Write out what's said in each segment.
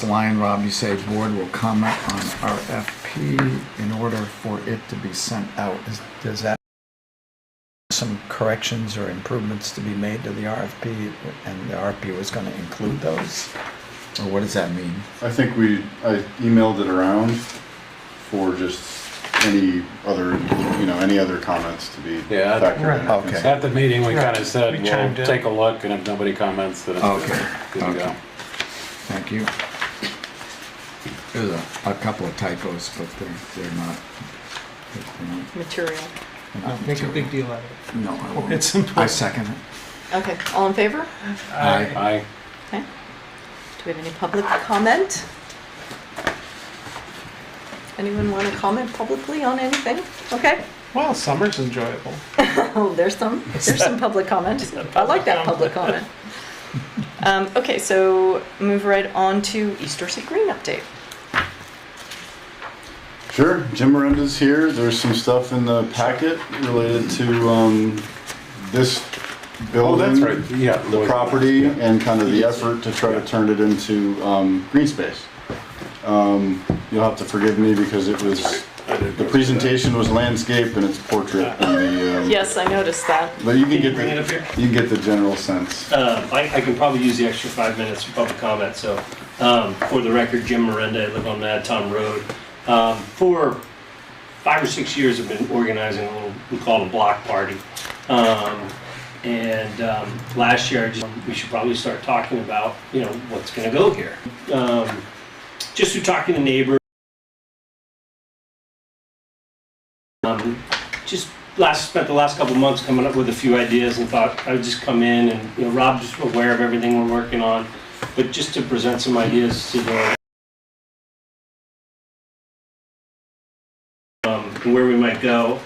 last line, Rob, you say board will comment on RFP in order for it to be sent out. Does that some corrections or improvements to be made to the RFP, and the RFP was going to include those? Or what does that mean? I think I emailed it around for just any other, any other comments to be factored in. Okay. At the meeting, we kind of We said, chimed we'll in. take a look, and if nobody comments, then it's good to go. Thank you. There's a couple of typos, but they're not Material. Make a big deal out of it. No, I won't. It's important. I second it. Okay, all in favor? Aye. Aye. Okay. Do we have any public comment? Anyone want to comment publicly on anything? Okay. Well, summer's enjoyable. Oh, there's some public comment. I like that public comment. Okay, so move right on to East Dorset Green update. Sure, Jim Miranda's here. There's some stuff in the packet related to this Oh, building. that's right, yeah. The property and kind of the effort to try to turn it into green space. You'll have to forgive me because it was, the presentation was landscape and it's portrait. And the, Yes, I noticed that. but you can get bring it up here? you can get the general sense. I can probably use the extra 5 minutes for public comment, so, for the record, Jim Miranda, I live on Mad Tom Road. For 5 or 6 years, I've been organizing a little, we call it a block party. Last year, we should probably start talking about, what's gonna go here. Just through talking to neighbors. Spent the last couple months coming up with a few ideas and thought I would just come in and, Rob's just aware of everything we're working on, but just to present some ideas to the where we might go.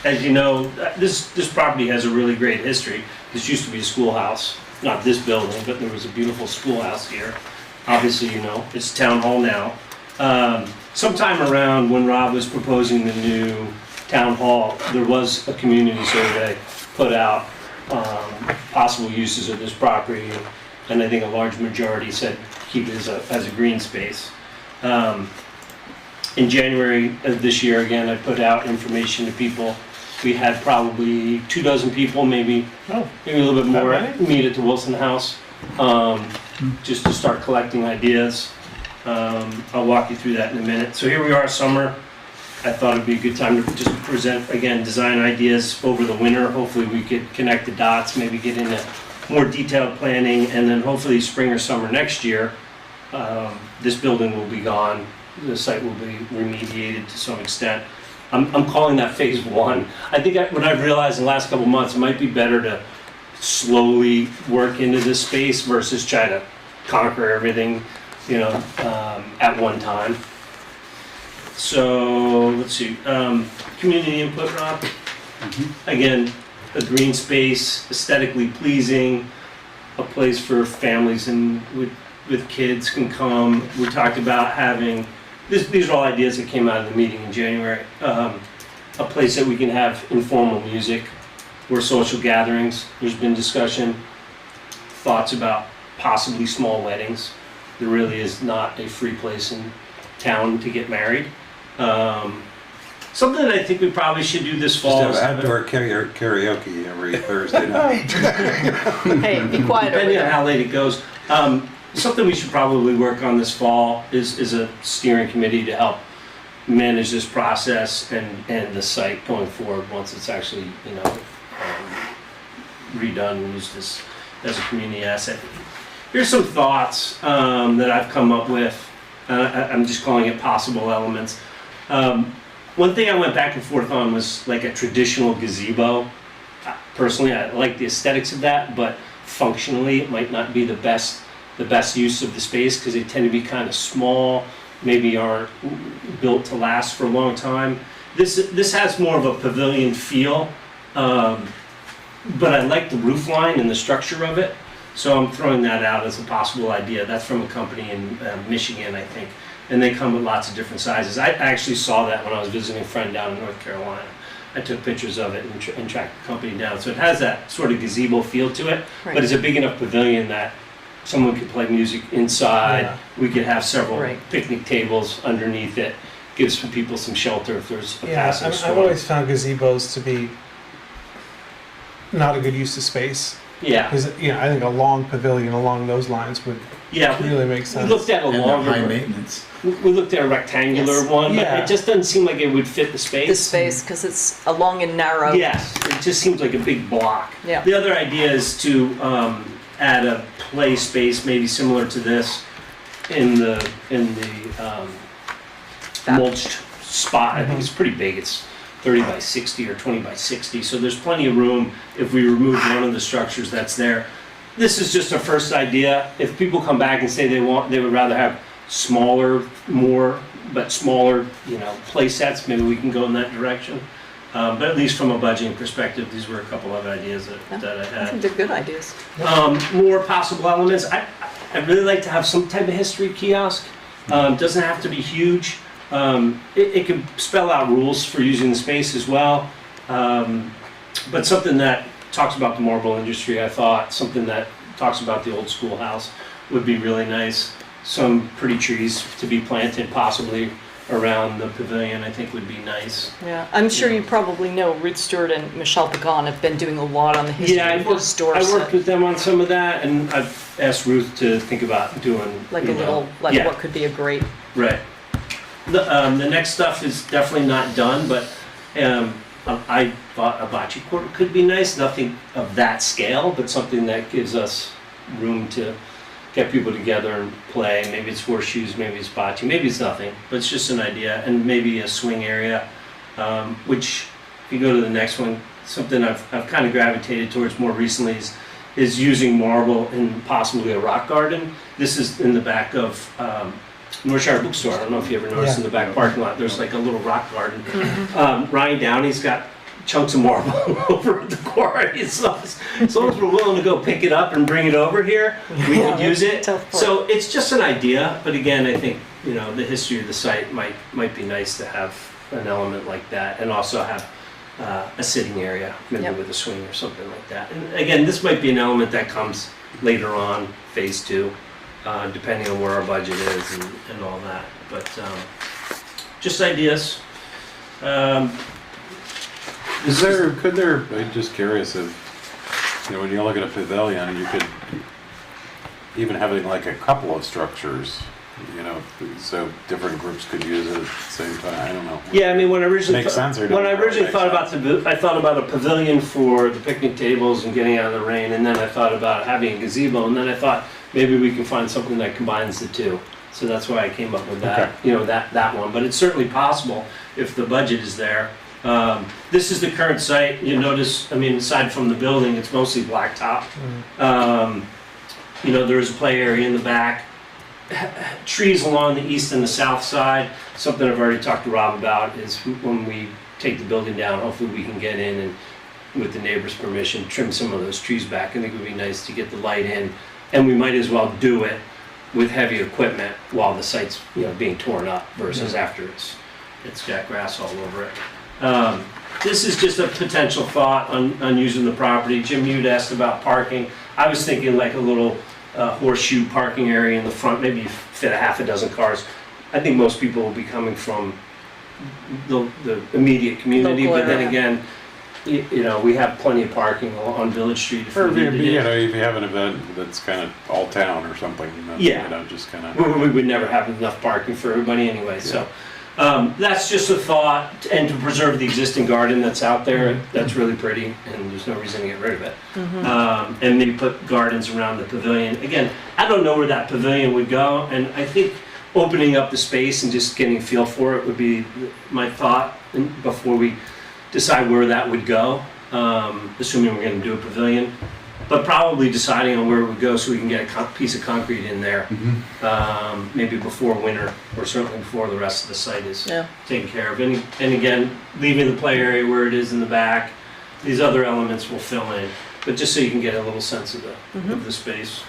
As you know, this property has a really great history. This used to be a schoolhouse, not this building, but there was a beautiful schoolhouse here. Obviously, it's town hall now. Sometime around when Rob was proposing the new town hall, there was a community survey put out, possible uses of this property, and I think a large majority said keep it as a green space. In January of this year, again, I put out information to people. We had probably 24 people, maybe a little bit more, meet at the Wilson House, just to start collecting ideas. I'll walk you through that in a minute. So here we are, summer. I thought it'd be a good time to just present, again, design ideas over the winter. Hopefully we could connect the dots, maybe get into more detailed planning, and then hopefully spring or summer next year, this building will be gone. The site will be remediated to some extent. I'm calling that phase one. I think what I've realized in the last couple of months, it might be better to slowly work into this space versus try to conquer everything, at one time. So let's see, community input, Rob. Again, a green space, aesthetically pleasing, a place for families and with kids can come. We talked about having, these are all ideas that came out of the meeting in January, a place that we can have informal music or social gatherings. There's been discussion, thoughts about possibly small weddings. There really is not a free place in town to get married. Something that I think we probably should do this fall. Just have outdoor karaoke every Thursday night. Hey, be quiet over Depending on there. how late it goes. Something we should probably work on this fall is a steering committee to help manage this process and the site going forward once it's actually, redone and used as a community asset. Here's some thoughts that I've come up with. I'm just calling it possible elements. One thing I went back and forth on was like a traditional gazebo. Personally, I like the aesthetics of that, but functionally it might not be the best use of the space because they tend to be kind of small, maybe aren't built to last for a long time. This has more of a pavilion feel, but I like the roof line and the structure of it, so I'm throwing that out as a possible idea. That's from a company in Michigan, I think, and they come with lots of different sizes. I actually saw that when I was visiting a friend down in North Carolina. I took pictures of it and tracked the company down. So it has that sort of gazebo feel to it, Right. but it's a big enough pavilion that someone could play music inside. Yeah. We could have several Right. picnic tables underneath it. Gives people some shelter if there's a Yeah, passing I've storm. always found gazebos to be not a good use of space. Yeah, Because, I think a long pavilion along those lines would yeah. really make We sense. looked at a And they're high longer, maintenance. we looked at a rectangular Yes. one, but Yeah. it just doesn't seem like it would fit the space. The space, because it's a long and narrow. Yes, it just seems like a big block. Yeah. The other idea is to add a play space, maybe similar to this, in the Back. mulched spot. I think it's pretty big. It's 30 by 60 or 20 by 60. So there's plenty of room if we remove one of the structures that's there. This is just a first idea. If people come back and say they would rather have smaller, smaller, play sets, maybe we can go in that direction. But at least from a budgeting perspective, these were a couple of ideas that I I had. think they're good ideas. More possible elements. I'd really like to have some type of history kiosk. Doesn't have to be huge. It can spell out rules for using the space as well. But something that talks about the marble industry, I thought, something that talks about the old schoolhouse would be really nice. Some pretty trees to be planted possibly around the pavilion, I think would be nice. Yeah, I'm sure you probably know Ruth Stewart and Michelle Pagan have been doing a lot on the history Yeah, of East Dorset. I worked with them on some of that, and I've asked Ruth to think about doing Like a little, like yeah. what could be a great, Right. The next stuff is definitely not done, but I thought a bocce court could be nice. Nothing of that scale, but something that gives us room to get people together and play. Maybe it's horseshoes, maybe it's bocce, maybe it's nothing, but it's just an idea. And maybe a swing area, which if you go to the next one, something I've kind of gravitated towards more recently is using marble in possibly a rock garden. This is in the back of Northshire Bookstore. I don't know if you ever noticed in the back parking lot, there's like a little rock garden. Ryan Downey's got chunks of marble over at the quarry. As long as we're willing to go pick it up and bring it over here, we Yeah, could use that's it. the tough part. So it's just an idea, but again, I think, the history of the site might be nice to have an element like that, and also have a sitting area, maybe Yep. with a swing or something like that. And again, this might be an element that comes later on, phase 2. Depending on where our budget is and all that. But just ideas. I'm just curious if, when you look at a pavilion, you could even having like a couple of structures, so different groups could use it at the same time. I don't know. Yeah, I mean, when I originally Makes sense or when I doesn't originally make thought about sense? I thought about a pavilion for the picnic tables and getting out of the rain, and then I thought about having a gazebo, and then I thought maybe we can find something that combines the two. So that's why I came up with that, that one. But it's certainly possible if the budget is there. This is the current site. You notice, aside from the building, it's mostly blacktop. There's a play area in the back. Trees along the east and the south side. Something I've already talked to Rob about is when we take the building down, hopefully we can get in and, with the neighbor's permission, trim some of those trees back. I think it would be nice to get the light in, and we might as well do it with heavy equipment while the site's being torn up versus after it's got grass all over it. This is just a potential thought on using the property. Jim, you'd asked about parking. I was thinking like a little horseshoe parking area in the front, maybe fit a half a dozen cars. I think most people will be coming from the immediate community, Local but then area. again, we have plenty of parking on Village Street if Or we if needed you, it. if you have an event that's kind of all town or something, Yeah. just kind We of. we would never have enough parking for everybody anyway, so. That's just a thought, and to preserve the existing garden that's out there, that's really pretty, and there's no reason to get rid of it. And maybe put gardens around the pavilion. Again, I don't know where that pavilion would go, and I think opening up the space and just getting a feel for it would be my thought before we decide where that would go, assuming we're gonna do a pavilion. But probably deciding on where it would go so we can get a piece of concrete in there, maybe before winter, or certainly before the rest of the site is Yeah. taken care of. And again, leaving the play area where it is in the back, these other elements will fill in, but just so you can get a little sense of the space.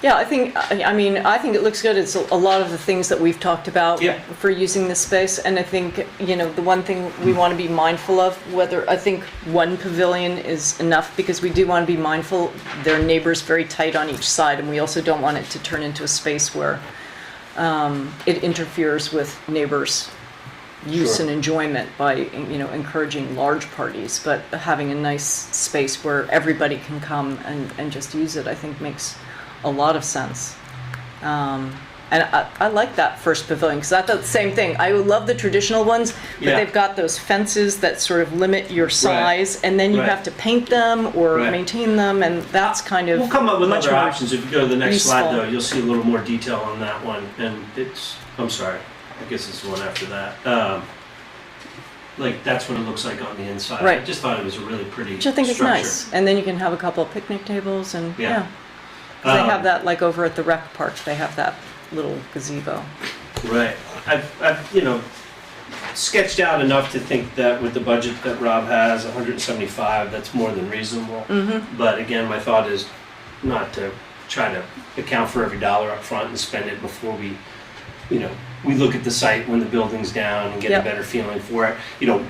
Yeah, I think it looks good. It's a lot of the things that we've talked about Yeah. for using this space. And I think, the one thing we want to be mindful of, whether I think one pavilion is enough, because we do want to be mindful, there are neighbors very tight on each side, and we also don't want it to turn into a space where it interferes with neighbors' use Sure. and enjoyment by, encouraging large parties. But having a nice space where everybody can come and just use it, I think makes a lot of sense. And I like that first pavilion, because I thought the same thing. I love the traditional ones, but Yeah. they've got those fences that sort of limit your size, and then you Right. have to paint them or Right. maintain them, and that's kind of We'll come up with much other more options. If you go to the next slide, useful. though, you'll see a little more detail on that one. And I'm sorry, I guess it's the one after that. Like, that's what it looks like on the inside. Right. I just thought it was a really pretty Which I think is structure. nice. And then you can have a couple of picnic tables and, Yeah. yeah. 'Cause they Um, have that, like over at the rec park, they have that little gazebo. Right. I've sketched out enough to think that with the budget that Rob has, 175, that's more than reasonable. But again, my thought is not to try to account for every dollar up front and spend it before we look at the site when the building's down and get Yep. a better feeling for it.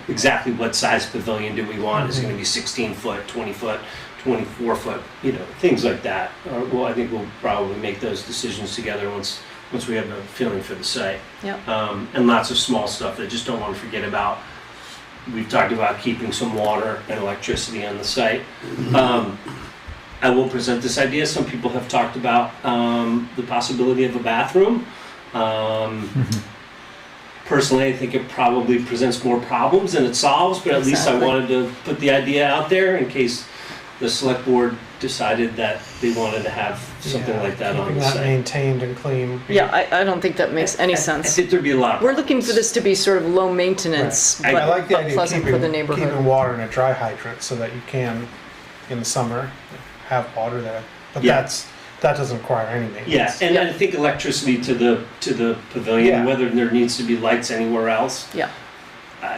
Exactly what size pavilion do we want? Is it going to be 16 foot, 20 foot, 24 foot, things like that. Well, I think we'll probably make those decisions together once we have a feeling for the site. Yep. And lots of small stuff. I just don't want to forget about. We've talked about keeping some water and electricity on the site. I will present this idea. Some people have talked about the possibility of a bathroom. Personally, I think it probably presents more problems than it solves, but at least I Exactly. wanted to put the idea out there in case the select board decided that they wanted to have something Yeah, like that on keeping the that site. maintained and clean. Yeah, I don't think that makes any I sense. think there'd be a lot of We're looking for this to be sort of low maintenance, Right. I like the but idea of pleasant for the keeping neighborhood. water in a dry hydrant so that you can, in the summer, have water there. But Yeah. that doesn't require any maintenance. Yeah, and I think electricity to the pavilion, Yeah. whether there needs to be lights anywhere else, Yeah,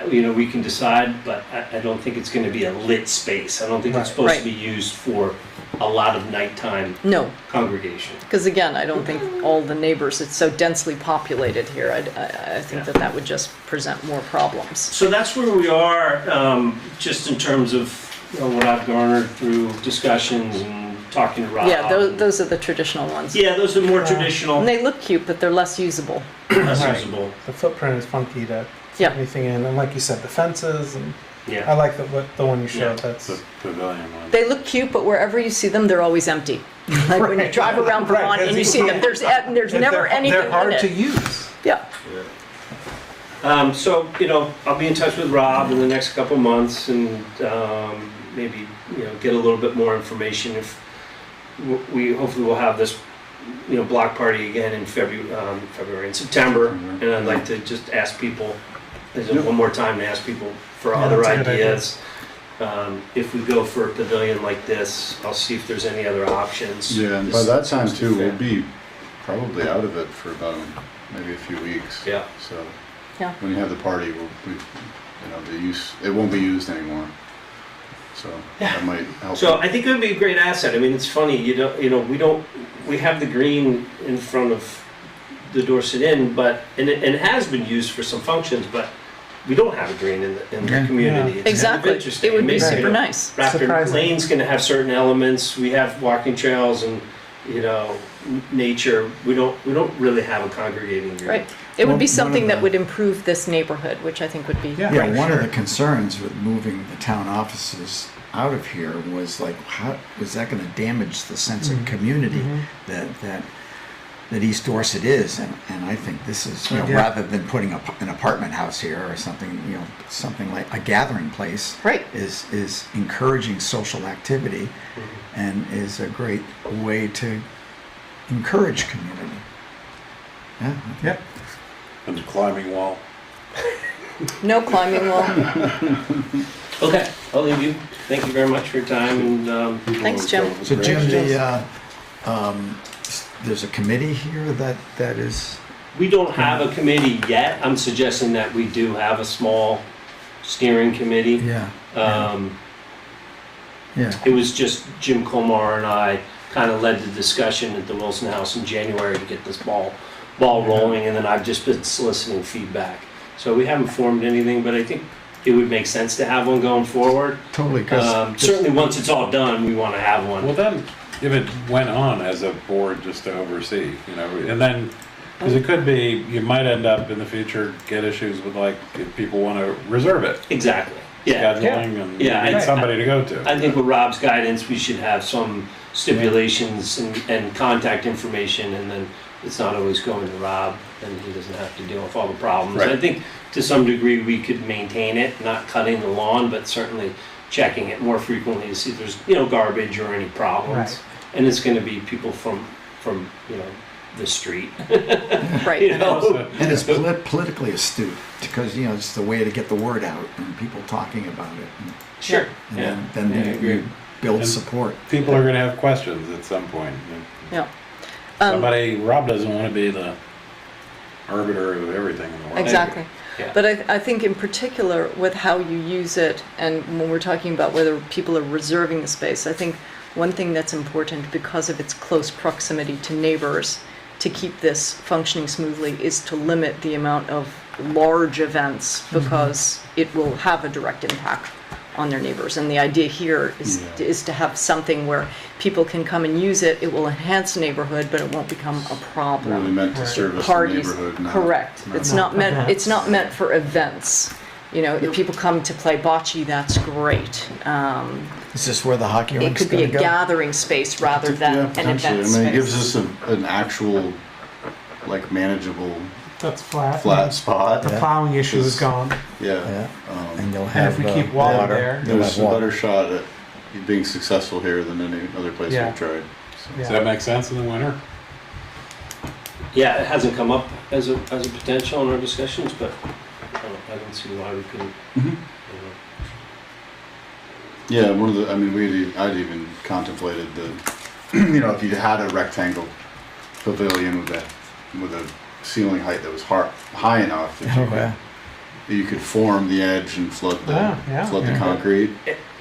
we can decide, but I don't think it's going to be a lit space. I don't think it's Right. supposed Right. to be used for a lot of nighttime no, congregation. because again, I don't think all the neighbors, it's so densely populated here. I think Yeah. that would just present more problems. So that's where we are, just in terms of what I've garnered through discussions and talking to Rob. Yeah, those are the traditional ones. Yeah, those are more And traditional, they look cute, but they're less usable. less Right. usable. The footprint is funky to Yeah. put anything in. And like you said, the fences, and I Yeah, like the one you showed. Yeah. That's The pavilion one. They look cute, but wherever you see them, they're always empty. Like when you Right. drive around Right, Vermont and you see them, there's never anything They're hard in to it. use. Yeah, so, I'll be in touch with Rob in the next couple months and maybe, get a little bit more information if we hopefully will have this, block party again in February and September. And I'd like to just ask people, one more time to ask people for Yeah, other that's a good idea. ideas. If we go for a pavilion like this, I'll see if there's any other options. Yeah, and by that time too, we'll be probably out of it for about maybe a few weeks. Yeah. So yeah. when you have the party, it won't be used anymore. So that might help. So I think it would be a great asset. I mean, it's funny, we have the green in front of the Dorset Inn, and it has been used for some functions, but we don't have a green in the Yeah. community. Yeah. It's kind of Exactly. interesting. It would be Maybe, super nice. Raptor Surprising. Lane's gonna have certain elements. We have walking trails and, nature. We don't really have a congregating green. Right. It would Well, be one something of that the- would improve this neighborhood, which I think would be Yeah. Yeah, great. one of sure. the concerns with moving the town offices out of here was like, how was that going to damage the sense of community that East Dorset is? And I think this is, Yeah. rather than putting an apartment house here or something, something like a gathering place, Right. is encouraging social activity and is a great way to encourage community. Yeah. Yep. And the climbing wall. No climbing wall. Okay, I'll leave you. Thank you very much for your time and, Thanks, Jim. So Jim, there's a committee here that is, we don't have a committee yet. I'm suggesting that we do have a small steering committee. yeah. Um, Yeah. It was just Jim Colmar and I kind of led the discussion at the Wilson House in January to get this ball rolling, and then I've just been soliciting feedback. So we haven't formed anything, but I think it would make sense to have one going forward. Totally, because Certainly, once it's all done, we want to have one. Well, then, if it went on as a board just to oversee, you know, and then, because it could be, you might end up in the future, get issues with like, if people want to reserve it, Exactly. Yeah. scheduling, and you Yeah, need I- somebody to go to. I think with Rob's guidance, we should have some stipulations and contact information, and then it's not always going to Rob, and he doesn't have to deal with all the problems. Right. I think to some degree, we could maintain it, not cutting the lawn, but certainly checking it more frequently to see if there's, garbage or any problems. Right. And it's gonna be people from, the street. Right. You know? Also, And it's politically astute, because, it's the way to get the word out, and people talking about it. Sure. And Yeah. then Yeah, I you agree. build And- support. People are gonna have questions at some point. Yeah. Rob doesn't want to be the arbiter of everything in the world. Exactly. Yeah. But I think in particular with how you use it, and when we're talking about whether people are reserving the space, I think one thing that's important because of its close proximity to neighbors to keep this functioning smoothly is to limit the amount of large events because it will have a direct impact on their neighbors. And the idea here is to have something where people can come and use it. It will enhance the neighborhood, but it won't become a problem. Really meant to service the Parties, neighborhood. correct. It's not meant. It's not meant for events. If people come to play bocce, that's great. Is this where the hockey It rink's could be gonna a go? gathering space rather than Yeah, an potentially. event I mean, it gives space. us an actual, like, manageable That's flat. flat spot. The plowing issue is gone. Yeah. Yeah, Um, and you'll And have if we keep water there, You'll There's have a water. better shot at being successful here than any other place Yeah. we've tried. Does yeah. that make sense in the winter? Yeah, it hasn't come up as a potential in our discussions, but I don't see why we couldn't. Yeah, I'd even contemplated the, if you had a rectangle pavilion with a ceiling height that was high enough that Oh, yeah. you could form the edge and flood the Yeah. concrete.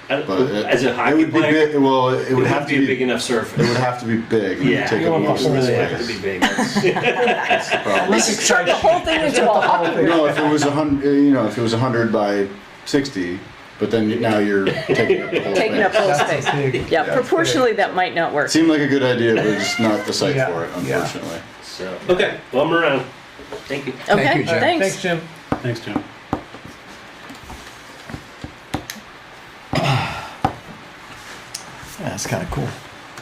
But As a it hockey would be player, big, well, it would have to be a be big enough It surface. would have to be big. and Yeah, take you up want most to of the really have to space. be big. That's the problem. Let's turn the whole thing into a hockey. No, if it was 100 by 60, but then now you're taking up the whole Taking up space. whole That's space. big. Yeah, proportionally that might not work. Seemed like a good idea, but it's not the site Yeah, for it, yeah. unfortunately. So, okay, well, I'm around. Thank you. Okay, you, Jim. thanks. Thanks, Jim. Thanks, Jim. Yeah, that's kind of cool.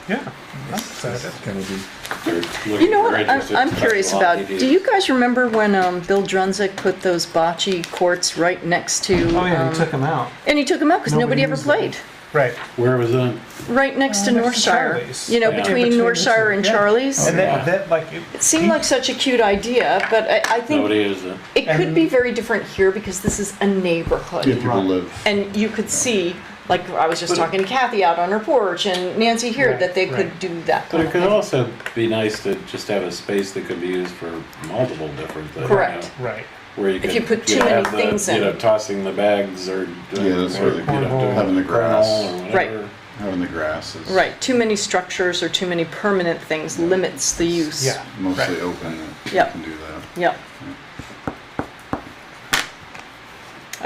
Yeah, I'm excited. It's gonna be. They're looking You know what very interested I'm in curious basketball about? TVs. Do you guys remember when Bill Drunzik put those bocce courts right next to? Oh yeah, he took him out. And he took them out because nobody Nobody ever used them. played. Right. Where was that? Right next to Next to Northshire. Charlie's. You know, Yeah. between Between the Northshire two, and yeah. Charlie's. And Yeah. that like It seemed like such a cute idea, but I think Nobody is it. it could And- be very different here because this is a Yeah, neighborhood. people live. And you could see, like I was just talking to Kathy out on her porch and Nancy here, Right, that they could right. do that But kind it of could thing. also be nice to just have a space that could be used for multiple different things. Correct. right. Where you If could, you put too many have the, things in. tossing the bags or doing, Yeah, that's really doing having the grass. kernel or Right. whatever. Having the grass is Right, too many structures or too many permanent things limits the use. Yeah. mostly Right. open that Yep. you can do that. Yep.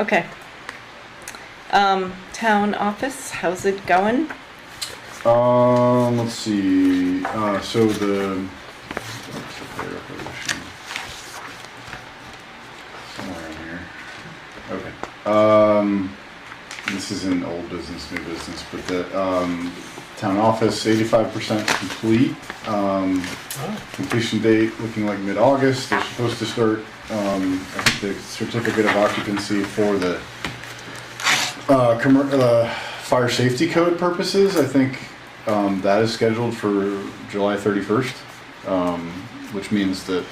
Okay. Town office, how's it going? Let's see. So the somewhere in here. Okay. This is in old business, new business, but the town office 85% complete. Completion date looking like mid-August. They're supposed to start I think the certificate of occupancy for the fire safety code purposes. I think that is scheduled for July 31st, which means that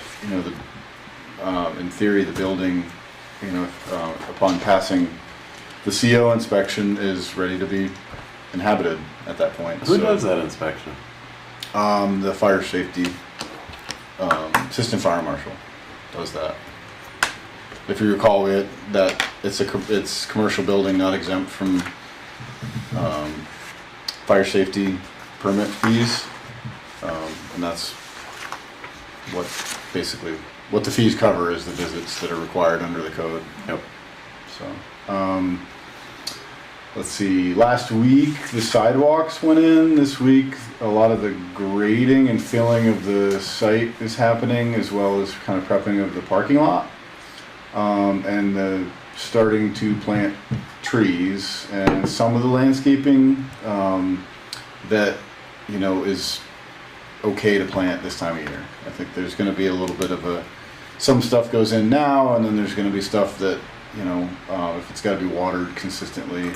in theory the building, upon passing the CO inspection, is ready to be inhabited at that point. Who So, does that inspection? The fire safety assistant fire marshal does that. If you recall, it's commercial building, not exempt from fire safety permit fees. And that's what, basically, what the fees cover is the visits that are required under the code. Yep. So, let's see, last week the sidewalks went in. This week a lot of the grading and filling of the site is happening, as well as kind of prepping of the parking lot. And the starting to plant trees, and some of the landscaping that, you know, is okay to plant this time of year. I think there's going to be a little bit of some stuff goes in now, and then there's going to be stuff that, you know, if it's got to be watered consistently,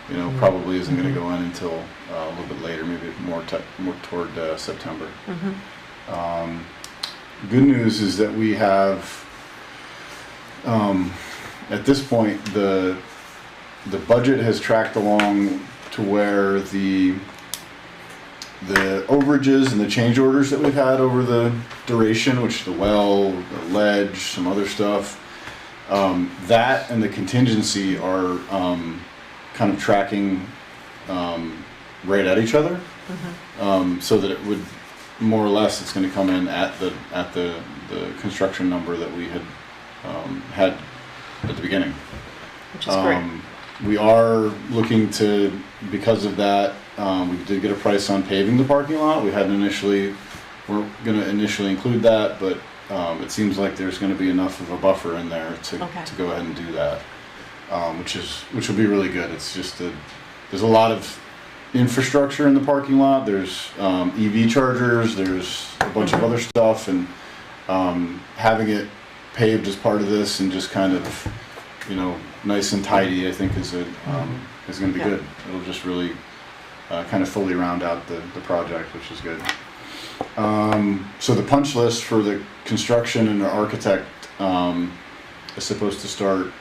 you know, probably isn't going to go in until a little bit later, maybe more toward September. Good news is that we have, at this point, the budget has tracked along to where the overages and the change orders that we've had over the duration, which the well, the ledge, some other stuff, that and the contingency are kind of tracking right at each other, so that it would more or less, it's going to come in at the construction number that we had had at the beginning. Which is great. We are looking to, because of that, we did get a price on paving the parking lot. We're going to initially include that, but it seems like there's going to be enough of a buffer in there to go ahead and do that, which will be really good. It's just there's a lot of infrastructure in the parking lot. There's EV chargers, there's a bunch of other stuff, and having it paved as part of this and just kind of, you know, nice and tidy, I think is going to be good. It'll just really kind of fully round out the project, which is good. So the punch list for the construction and the architect is supposed to start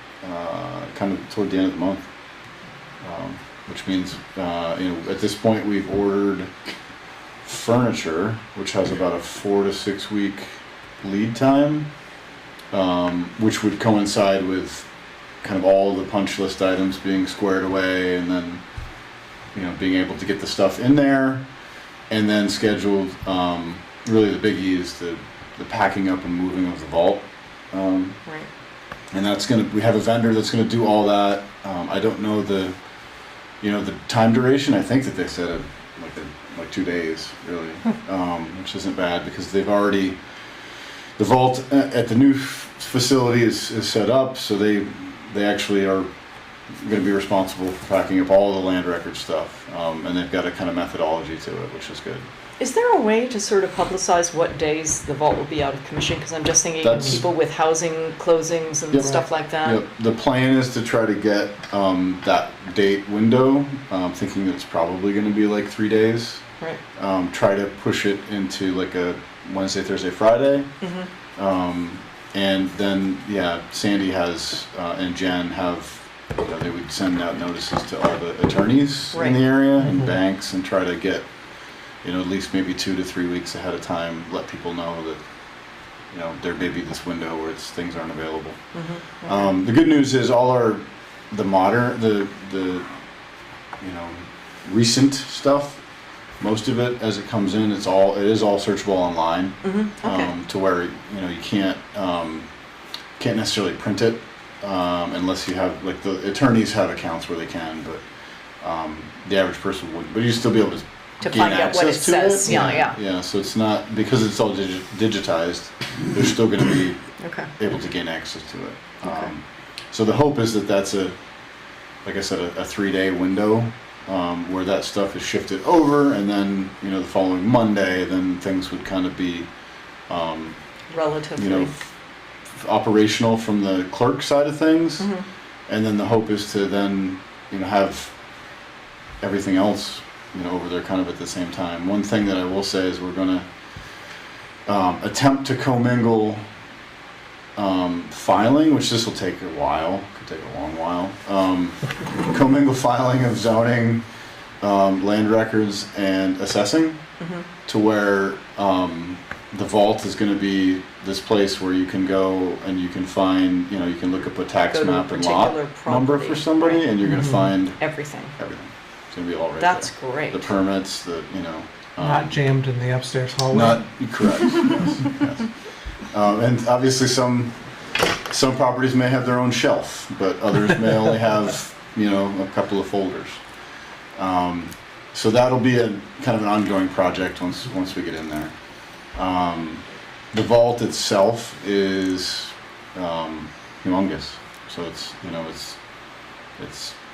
kind of toward the end of the month, which means, you know, at this point we've ordered furniture, which has about a 4 to 6 week lead time, which would coincide with kind of all the punch list items being squared away, and then, you know, being able to get the stuff in there, and then scheduled, really the biggie is the packing up and moving of the vault. Right. And we have a vendor that's gonna do all that. I don't know the time duration. I think that they said like 2 days, really, which isn't bad, because the vault at the new facility is set up, so they actually are going to be responsible for packing up all the land record stuff, and they've got a kind of methodology to it, which is good. Is there a way to sort of publicize what days the vault will be out of commission? Because I'm just thinking of people with housing closings and stuff like that. Yep. The plan is to try to get that date window, thinking that it's probably going to be like 3 days. Right. Try to push it into like a Wednesday, Thursday, Friday. And then, Sandy has, and Jen have, they would send out notices to all the attorneys in the area and banks, and try to get, you know, at least maybe 2 to 3 weeks ahead of time, let people know that, you know, there may be this window where things aren't available. The good news is the you know, recent stuff, most of it as it comes in, it is all searchable online, to where, you know, you can't necessarily print it unless you have, like, the attorneys have accounts where they can, but the average person wouldn't. But you still be able to gain find out what it access to says. it. Yeah. So it's not, because it's all digitized. They're still going to be able to gain access to it. So the hope is that that's like I said, a 3-day window. Where that stuff is shifted over, and then, you know, the following Monday, then things would kind of be, relatively, you know, operational from the clerk side of things, and then the hope is to then, you know, have everything else, you know, over there kind of at the same time. One thing that I will say is we're going to attempt to commingle filing, which this will take a while, could take a long while. Commingle filing of zoning, land records, and assessing, to where the vault is going to be this place where you can go and you can find, you know, you can look up a tax map and lot number for somebody, and you're going to find everything. It's going to be all right That's there. great. The permits, you know, Not jammed in the upstairs hallway. Not correct. Yes, yes. And obviously, some properties may have their own shelf, but others may only have, a couple of folders. So that'll be a kind of an ongoing project once we get in there. The vault itself is humongous, so it's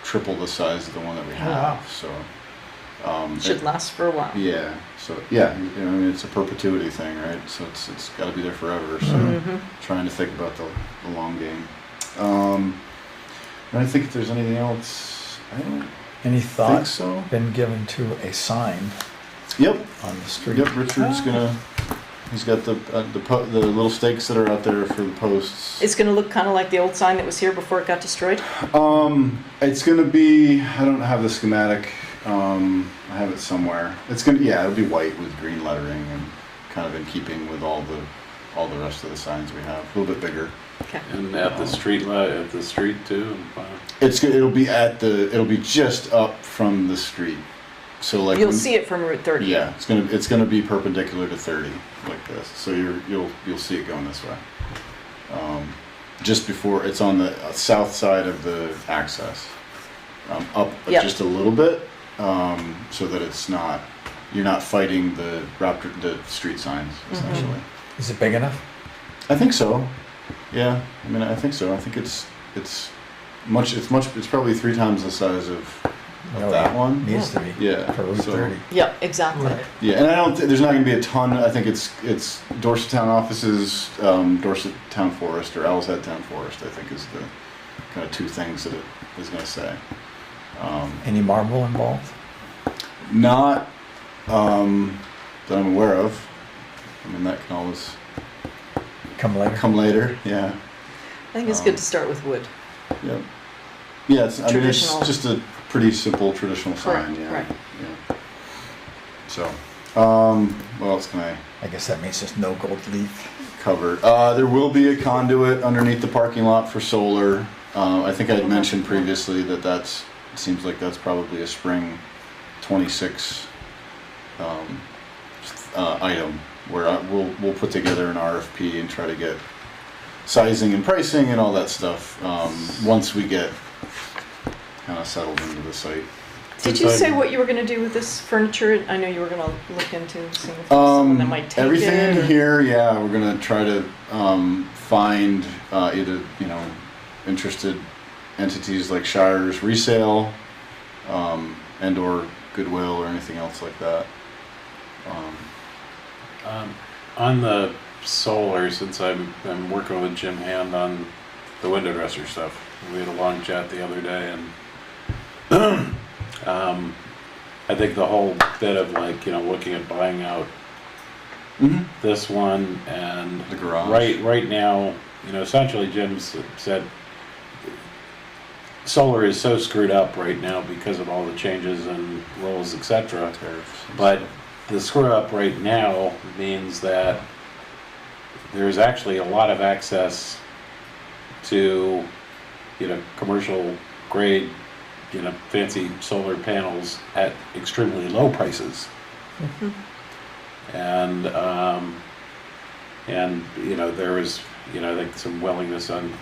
triple the size of the one that we have. wow. So Should last for a while. yeah. So yeah, I mean, it's a perpetuity thing, right? So it's got to be there forever. So trying to think about the long game. And I think if there's anything else, I don't Any think thought so. been given to a sign Yep. on the street? Yep. Richard's he's got the little stakes that are out there for the posts. It's gonna look kind of like the old sign that was here before it got destroyed. It's gonna be. I don't have the schematic. I have it somewhere. It'll be white with green lettering and kind of in keeping with all the rest of the signs we have. A little bit bigger. Okay. And at the street too. It'll be just up from the street. So like You'll see it from Route 30. Yeah, it's gonna be perpendicular to 30 like this. So you'll see it going this way. Just before it's on the south side of the access. Up Yep. just a little bit, so that you're not fighting the street signs essentially. Is it big enough? I think so. Yeah, I mean I think so. I think it's probably 3 times the size of No, that it one. Needs to be. Yeah, For Route so- 30. Yeah, exactly. Right. Yeah, and there's not going to be a ton. I think it's Dorset Town offices, Dorset Town Forest, or Owl's Head Town Forest. I think is the kind of 2 things that it is going to say. Any marble involved? Not that I'm aware of. I mean, that can always Come later? come later. Yeah. I think it's good to start with wood. Yep. Yeah, it's Traditional. just a pretty simple traditional Correct, sign. Yeah. right. Yeah. So, what else can I I guess that means just no gold leaf. cover? There will be a conduit underneath the parking lot for solar. I think I had mentioned previously that it seems like that's probably a spring 26 item where we'll put together an RFP and try to get sizing and pricing and all that stuff once we get kind of settled into the site. Did you say what you were going to do with this furniture? I know you were going to look into seeing if there's someone that might take Everything it. in here, yeah, we're gonna try to find either interested entities like Shire's Resale, and or Goodwill or anything else like that. On the solar, since I'm working with Jim Hand on the window dresser stuff, we had a long chat the other day, and I think the whole bit of looking at buying out this one and The garage. right now, essentially Jim's said solar is so screwed up right now because of all the changes and rules, etc. Tariffs and But stuff. the screw up right now means that there's actually a lot of access to, commercial grade, fancy solar panels at extremely low prices. And there is, I think some willingness on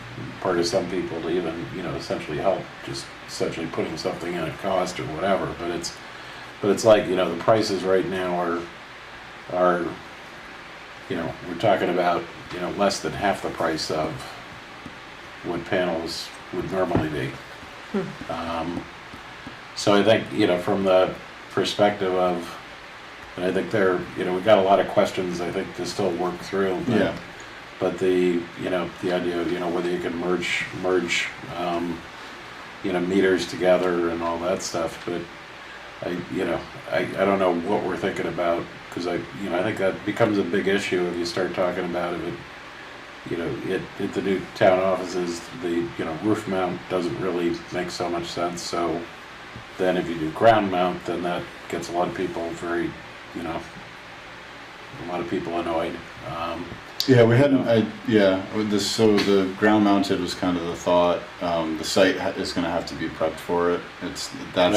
part of some people to even, essentially help, just essentially putting something in at cost or whatever. But it's like, the prices right now are, we're talking about, less than half the price of what panels would normally be. So I think, from the perspective of, and I think we've got a lot of questions, I think, to still work through. But, Yeah. But the idea of, whether you can merge, meters together and all that stuff, but I don't know what we're thinking about, because I think that becomes a big issue if you start talking about it. At the new town offices, the roof mount doesn't really make so much sense. So then if you do ground mount, then that gets a lot of people annoyed. Yeah, we hadn't, with this, so the ground mounted was kind of the thought. The site is gonna have to be prepped for it. That's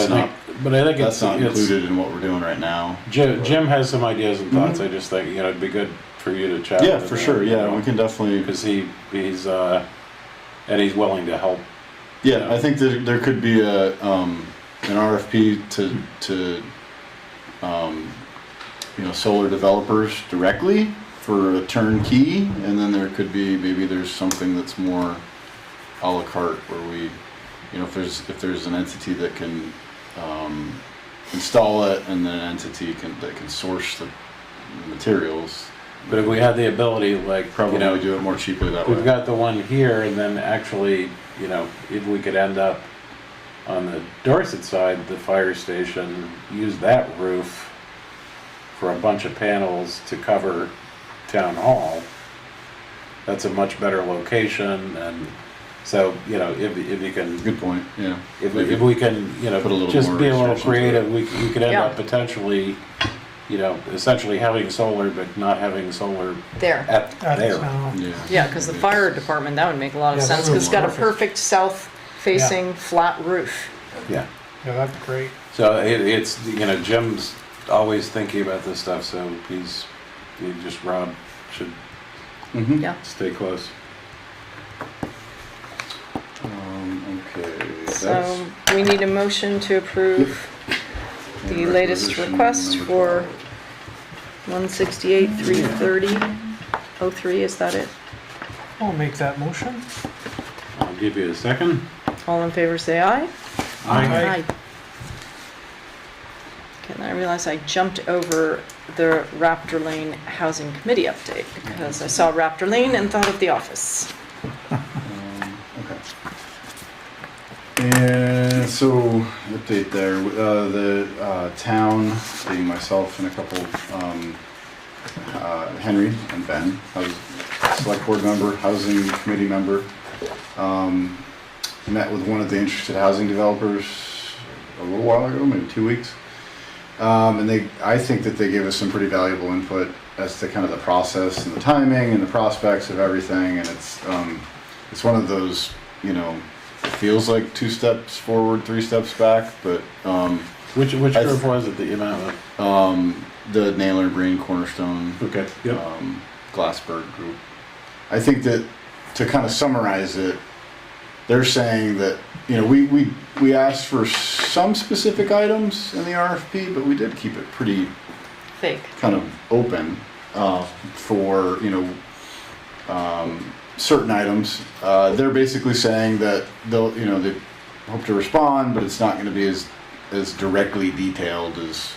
not it's included in what we're doing right now. Jim has some ideas and thoughts. I just think, it'd be good for you to chat. Yeah, with for him, sure, yeah, we can definitely, Because he's and he's willing to help. yeah, I think that there could be an RFP to solar developers directly for a turnkey, and then there could be, maybe there's something that's more a la carte where we, if there's an entity that can install it, and then an entity that can source the materials, But if we had the ability, like, probably do it more cheaply that way. we've got the one here, and then actually, if we could end up on the Dorset side, the fire station, use that roof for a bunch of panels to cover town hall, that's a much better location. And so, if you can, Good point, yeah. if we can, Put a little just more be a little restrictions creative, we could end Yeah. up potentially, essentially having solar, but not having solar There. at there. Yeah. Yeah, because the fire department, that would make a lot of Yeah, sense, that would because it's got a work. perfect south-facing flat roof. Yeah. Yeah, that'd be great. So it's, Jim's always thinking about this stuff, so Rob should Mhm. Yeah. stay close. Okay, So we need a motion to approve the latest Requisition request number for 12. 168,330.03, is that it? I'll make that motion. I'll give you a second. All in favor, say aye. Aye. Okay, and I realize I jumped over the Raptor Lane Housing Committee update because I saw Raptor Lane and thought of the office. Okay. And so, update there, the town, being myself and a couple, Henry and Ben, select board member, housing committee member, met with one of the interested housing developers a little while ago, maybe 2 weeks. And I think that they gave us some pretty valuable input as to kind of the process and the timing and the prospects of everything. And it's one of those, it feels like 2 steps forward, 3 steps back, but Which group was it that you met with? the Naylor Green Cornerstone Okay, yep. Glassberg group. I think that to kind of summarize it, they're saying that, we asked for some specific items in the RFP, but we did keep it pretty Fake. kind of open for, certain items. They're basically saying that they hope to respond, but it's not going to be as directly detailed as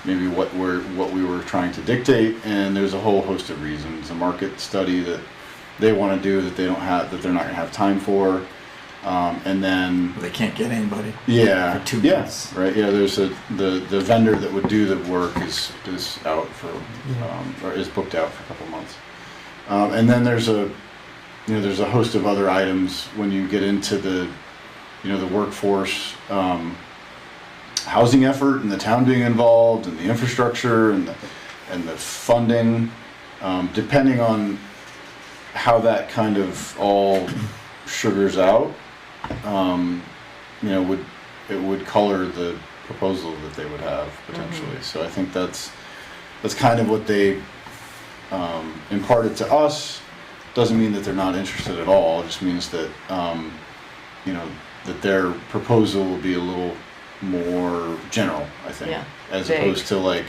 maybe what we were trying to dictate. And there's a whole host of reasons. A market study that they want to do that they're not going to have time for. And then They can't get anybody. yeah, For 2 yeah, months. right. Yeah, there's the vendor that would do the work is out for or is booked out for a couple months. And then there's a host of other items when you get into the workforce housing effort and the town being involved and the infrastructure and the funding, depending on how that kind of all sugars out, would color the proposal that they would have potentially. So I think that's kind of what they imparted to us. Doesn't mean that they're not interested at all. It just means that that their proposal will be a little more general, I think, Yeah, as vague. opposed to like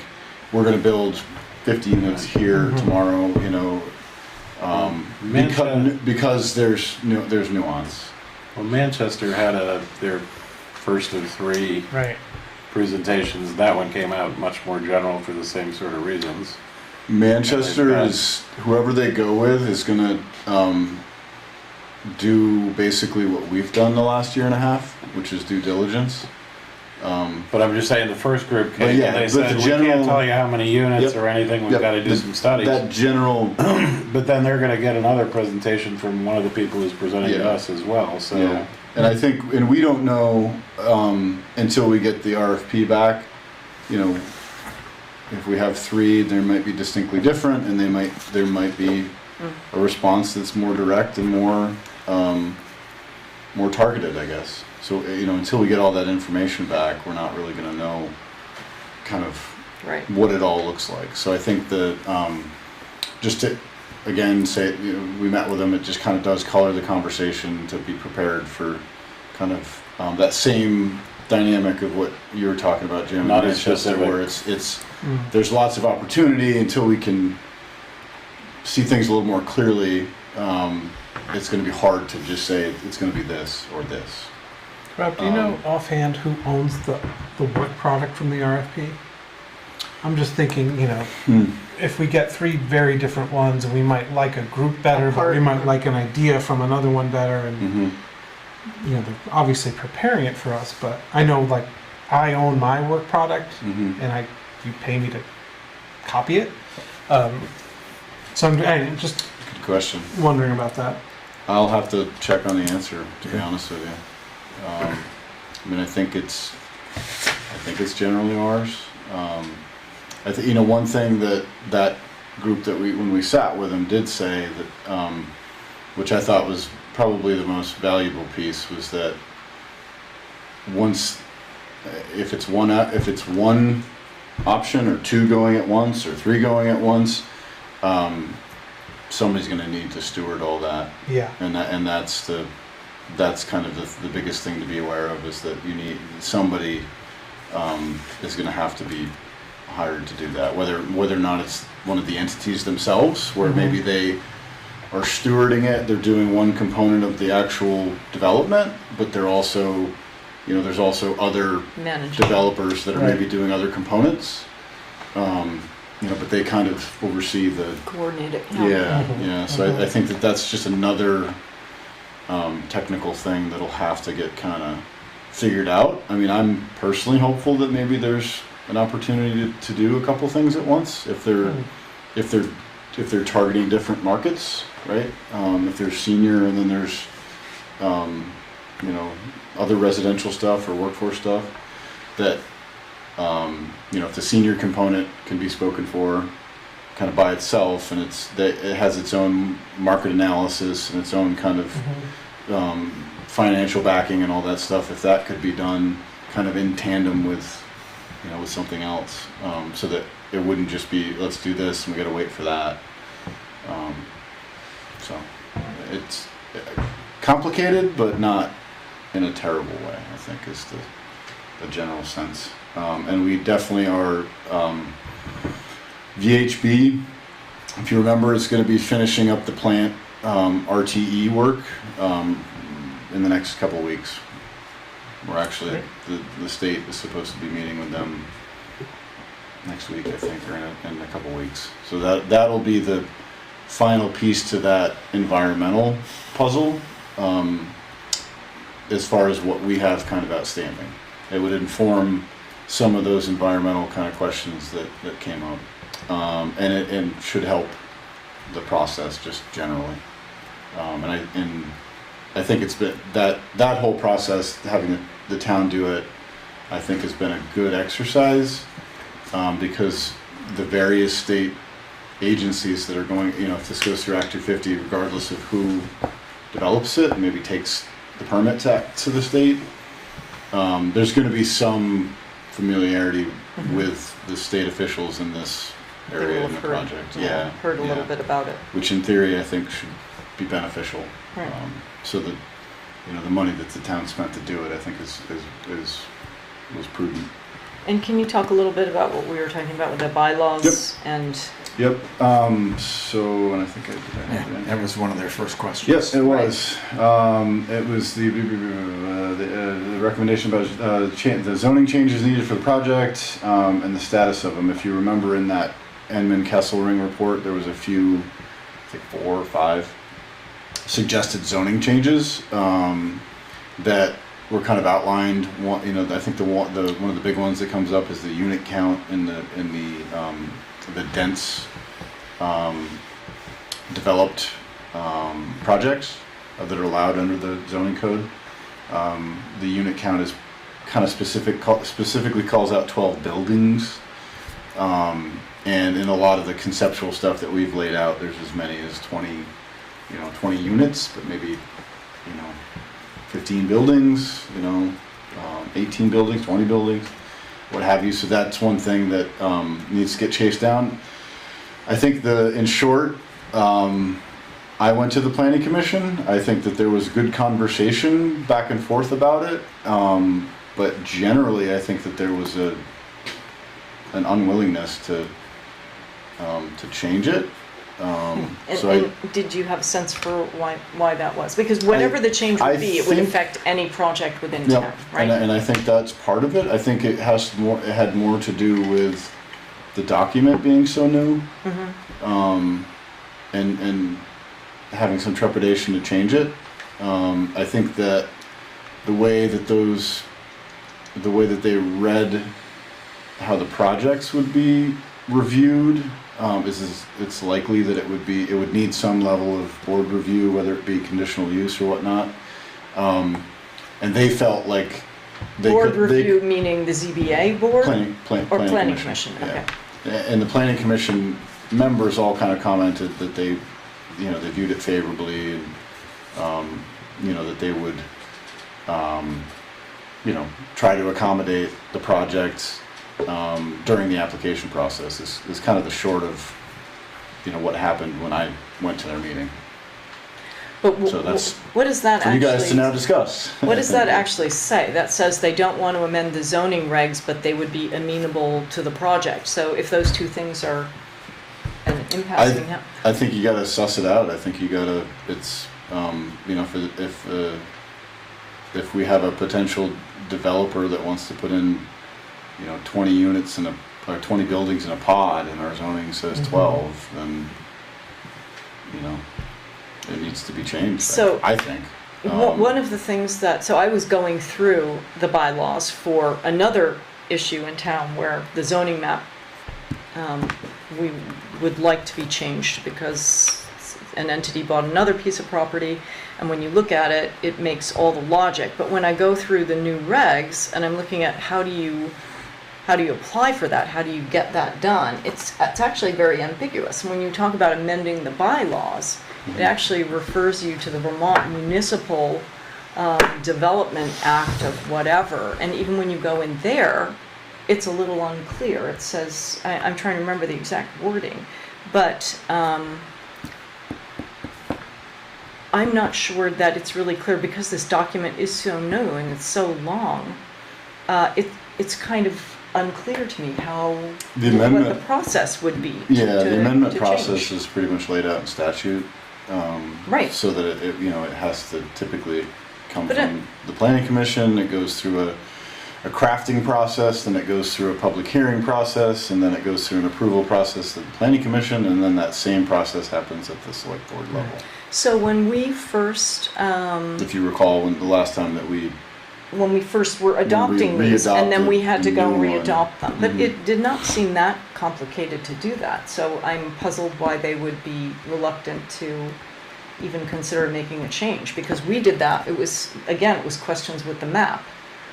we're going to build 50 units here tomorrow. Because there's nuance. Well, Manchester had their first of 3 Right. presentations. That one came out much more general for the same sort of reasons. Manchester Yeah. is, whoever they go with is gonna do basically what we've done the last year and a half, which is due diligence. But I'm just saying, the first group But came, yeah, and they but said, the we general- can't tell you how many units Yep. or anything, we've Yep. got to do some studies. That general, But then they're gonna get another presentation from one of the people who's presenting to Yeah. us as well, so. yeah. And I think, and we don't know, until we get the RFP back, if we have 3, they might be distinctly different, and there might be a response that's more direct and more targeted, I guess. So, until we get all that information back, we're not really gonna know kind of Right. what it all looks like. So I think that, just to, again, say, we met with them, it just kind of does color the conversation to be prepared for kind of, that same dynamic of what you were talking about, Jim. in Not as Manchester, specific. Where there's lots of opportunity until we can see things a little more clearly. It's gonna be hard to just say it's gonna be this or this. Rob, do you know offhand who owns the work product from the RFP? I'm just thinking, if we get 3 very different ones, and we might like a group better, but we might like an idea from another one better, and they're obviously preparing it for us. But I know, like, I own my work product, and you pay me to copy it. So I'm just Good question. wondering about that. I'll have to check on the answer, to be honest with you. I mean, I think it's generally ours. I think, one thing that group that when we sat with them did say that, which I thought was probably the most valuable piece, was that once, if it's one option, or 2 going at once, or 3 going at once, somebody's going to need to steward all that. Yeah. And that's kind of the biggest thing to be aware of, is that you need somebody is going to have to be hired to do that, whether or not it's one of the entities themselves, where maybe they are stewarding it, they're doing one component of the actual development, but they're also, there's also other Management. developers that are maybe doing other components, but they kind of oversee the Coordinate it. yeah. So I think that's just another technical thing that'll have to get kind of figured out. I mean, I'm personally hopeful that maybe there's an opportunity to do a couple things at once, if they're targeting different markets, right? If there's senior, and then there's other residential stuff or workforce stuff, that if the senior component can be spoken for kind of by itself, and it has its own market analysis and its own kind of financial backing and all that stuff, if that could be done kind of in tandem with something else, so that it wouldn't just be, let's do this and we gotta wait for that. So it's complicated, but not in a terrible way, I think, is the general sense. And we definitely are, VHB, if you remember, is going to be finishing up the plant RTE work in the next couple of weeks. We're actually, the state is supposed to be meeting with them next week, I think, or in a couple of weeks. So that'll be the final piece to that environmental puzzle, as far as what we have kind of outstanding. It would inform some of those environmental kind of questions that came up, and should help the process just generally. And I think it's been that whole process, having the town do it, I think has been a good exercise, because the various state agencies that are going, if this goes through Act 250, regardless of who develops it and maybe takes the permit to the state, there's going to be some familiarity with the state officials in this area in the project. Heard a little bit about it. Which in theory I think should be beneficial. Right. So that the money that the town spent to do it, I think was prudent. And can you talk a little bit about what we were talking about with the bylaws? And Yep. So, and I think I did. Yeah, that was one of their first questions. Yes, it was. It was the recommendation about the zoning changes needed for the project, and the status of them. If you remember, in that Enman Kesselring report, there was a few, I think 4 or 5 suggested zoning changes that were kind of outlined. One, I think one of the big ones that comes up is the unit count in the dense developed projects that are allowed under the zoning code. The unit count is kind of specifically calls out 12 buildings, And in a lot of the conceptual stuff that we've laid out, there's as many as 20 units, but maybe, 15 buildings, 18 buildings, 20 buildings, what have you. So that's one thing that needs to get chased down. I think in short, I went to the planning commission. I think that there was good conversation back and forth about it. But generally, I think that there was an unwillingness to change it. And did you have a sense for why that was? Because whatever the change would be, it would affect any project within town, right? And I think that's part of it. I think it had more to do with the document being so new, and having some trepidation to change it. I think that the way that they read how the projects would be reviewed, it's likely that it would need some level of board review, whether it be conditional use or whatnot. And they felt like Board review meaning the ZBA board? Planning commission, yeah. okay. And the planning commission members all kind of commented that they viewed it favorably, and that they would try to accommodate the project during the application process is kind of the short of what happened when I went to their meeting. But So that's what does that for actually? you guys to now discuss. What does that actually say? That says they don't want to amend the zoning regs, but they would be amenable to the project. So if those two things are impacting that. I think you gotta suss it out. I think you gotta, if we have a potential developer that wants to put in, 20 units or 20 buildings in a pod, and our zoning says 12, then, it needs to be changed, So, I think. One of the things so I was going through the bylaws for another issue in town where the zoning map, we would like to be changed because an entity bought another piece of property, and when you look at it, it makes all the logic. But when I go through the new regs and I'm looking at how do you apply for that, how do you get that done, it's actually very ambiguous. When you talk about amending the bylaws, it actually refers you to the Vermont Municipal Development Act of whatever, and even when you go in there, it's a little unclear. It says, I'm trying to remember the exact wording, but I'm not sure that it's really clear because this document is so new and it's so long. It's kind of unclear to me what the process would be. The amendment to process change. is pretty much laid out in statute. Right. So that it has to typically come from the planning commission. It goes through a crafting process, then it goes through a public hearing process, and then it goes through an approval process at the planning commission, and then that same process happens at the select board level. So when we first, If you recall, when the last time that we were adopting these, and then we had to go and new one. re-adopt them. But it did not seem that complicated to do that. So I'm puzzled why they would be reluctant to even consider making a change, because we did that. It was questions with the map,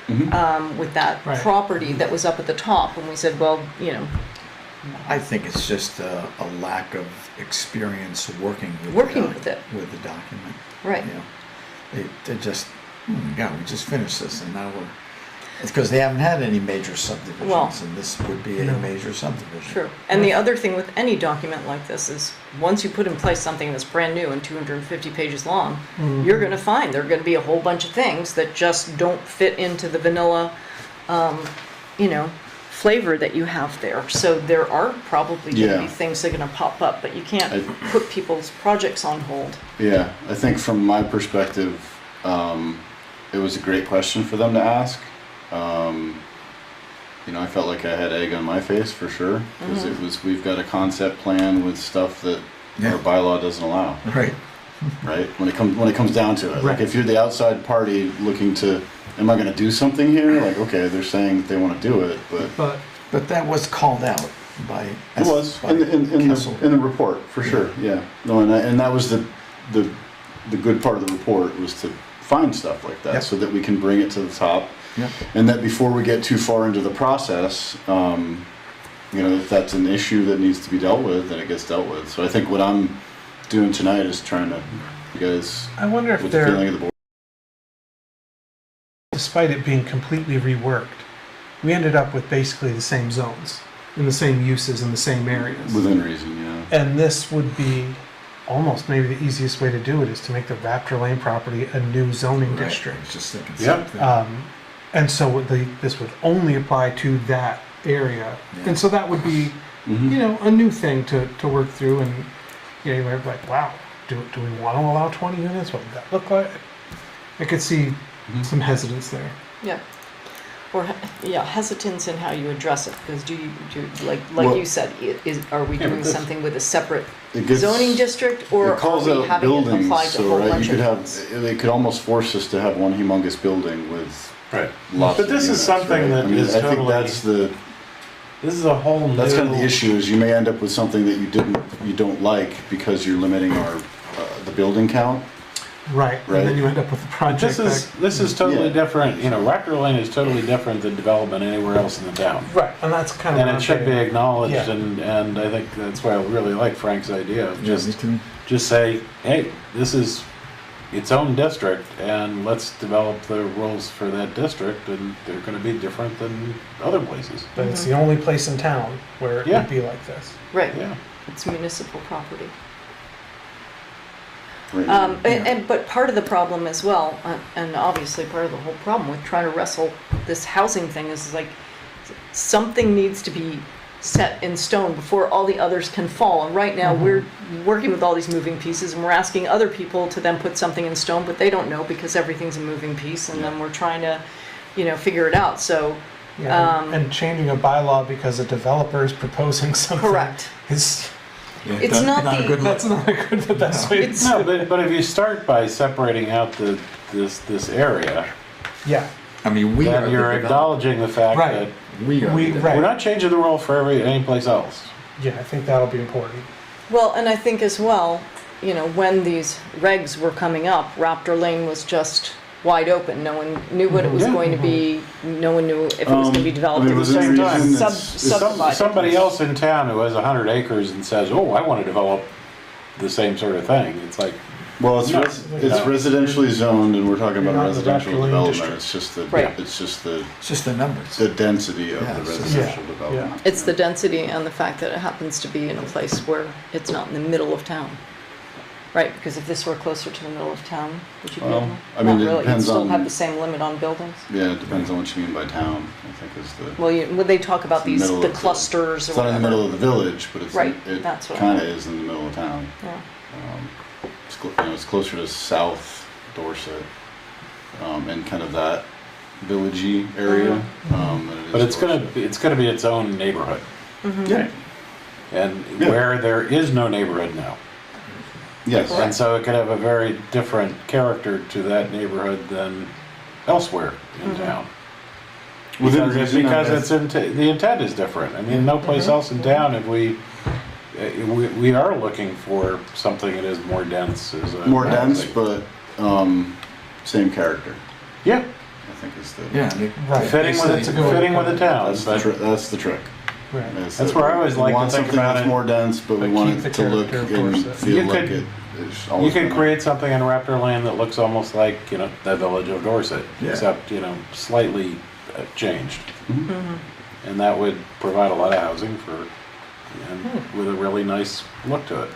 with that property that was up at the top, and we said, well, I think it's just a lack of experience working with with the document. Right. They just, we just finished this, and now it's because they haven't had any major subdivisions, and this would be a major subdivision. True. And the other thing with any document like this is once you put in place something that's brand new and 250 pages long, you're going to find there are going to be a whole bunch of things that just don't fit into the vanilla, flavor that you have there. So there are probably going to be things that are going to pop up, but you can't put people's projects on hold. Yeah, I think from my perspective, it was a great question for them to ask. I felt like I had egg on my face for sure, because we've got a concept plan with stuff that our bylaw doesn't allow. Right. Right? When it comes down to it. Like if you're the outside party looking to, am I going to do something here? Like, okay, they're saying that they want to do it, But that was called out by. It was in the report for sure. Yeah. No, and that was the good part of the report was to find stuff like that so that we can bring it to the top, and that before we get too far into the process, you know, if that's an issue that needs to be dealt with, then it gets dealt with. So I think what I'm doing tonight is trying to, you guys, I wonder if with the feeling they're, of the board. despite it being completely reworked, we ended up with basically the same zones and the same uses in the same areas. Within reason, yeah. And this would be almost maybe the easiest way to do it is to make the Raptor Lane property a new zoning Right, I district. was just thinking Yep. something. And so this would only apply to that area. Yeah. And so that would be, you know, a new thing to work through. And, you know, you're like, wow, do we want to allow 20 units? What would that look like? I could see some hesitance there. Yeah. Or, yeah, hesitance in how you address it, because do like Well- you said, are we Yeah, doing but this- something with a separate It gets- zoning district, or It are calls we out having it buildings, applied to a so whole right, bunch you could of have, things? they could almost force us to have one humongous building with Right. lots But of this is units, something right? that I mean, is I think totally- that's the, This is a whole new. that's kind of the issue, is you may end up with something that you don't like because you're limiting the building count. Right. Right. And then you end up with a project This is totally Yeah. different, you know, Raptor Lane is totally different than development anywhere else in the town. Right. And that's kind of And what it I'm should be getting. acknowledged, Yeah. and I think that's why I really like Frank's idea of Yeah, me just, too. just say, hey, this is its own district, and let's develop the rules for that district, and they're gonna be different than other places. But it's the only place in town where it Yeah. would be like this. Right, Yeah. it's municipal property. Right. But part of the problem as well, and obviously part of the whole problem with trying to wrestle this housing thing is like, something needs to be set in stone before all the others can fall. And right now, we're working with all these moving pieces, and we're asking other people to then put something in stone, but they don't know because everything's a moving piece, and then we're trying to, you know, figure it out. So, Yeah. and changing a bylaw because a developer is proposing something. Correct. Is Yeah, It's not a the- good that's look. not the best way to It's- No, but if you start by separating out this area, Yeah. I mean, we are then the you're developer. acknowledging the fact Right. that We are. We- the right. we're developer. not changing the rule for any place else. Yeah, I think that'll be important. well, and I think as well, you know, when these regs were coming up, Raptor Lane was just wide open. No one knew what it was Yeah. going to be. No one knew if it was going to be developed. I mean, It was within just reason, subdivided. Somebody else in town who has 100 acres and says, oh, I want to develop the same sort of thing. It's like, Well, it's No. it's residentially zoned, and we're talking You're about not the residential Raptor Lane development. district. It's just the Right. it's just the It's just the numbers. density of Yeah, the it's just- residential Yeah. development. It's the density and the fact that it happens to be in a place where it's not in the middle of town. Right, because if this were closer to the middle of town, would you be Well, able? I mean, Not it really. You'd depends still on- have the same limit on buildings. Yeah, it depends on what you mean by town. I think is the Well, would they talk about It's the these, middle the of the- clusters or it's not in whatever? the middle of the village, but it's Right, it that's what I kind of meant. is in the middle of town. Yeah. It's closer to South Dorset, and kind of that villagey area. Than it is but Dorset. it's gonna be its own neighborhood. Yeah. And Yeah. where there is no neighborhood now. Yes. And so it could have a very different character to that neighborhood than elsewhere in town. Within Because, reason, because and it's the intent is different. I mean, no place else in town if we are looking for something that is more dense. As a more dense, housing. but same character. Yeah, I think is the Yeah. I mean, Right. fitting with That's a good way to fitting with put the it. town. that's the But that's the trick. Right. Is That's that where I always we like to want think something about that's it. more dense, but we But want keep it the to look character of and Dorset. feel You like could- it is you always can been create something in Raptor Land that looks almost like, you know, the village of Dorset, Yeah. except, you know, slightly changed. Mhm. And that would provide a lot of housing for, and with a really nice look to it.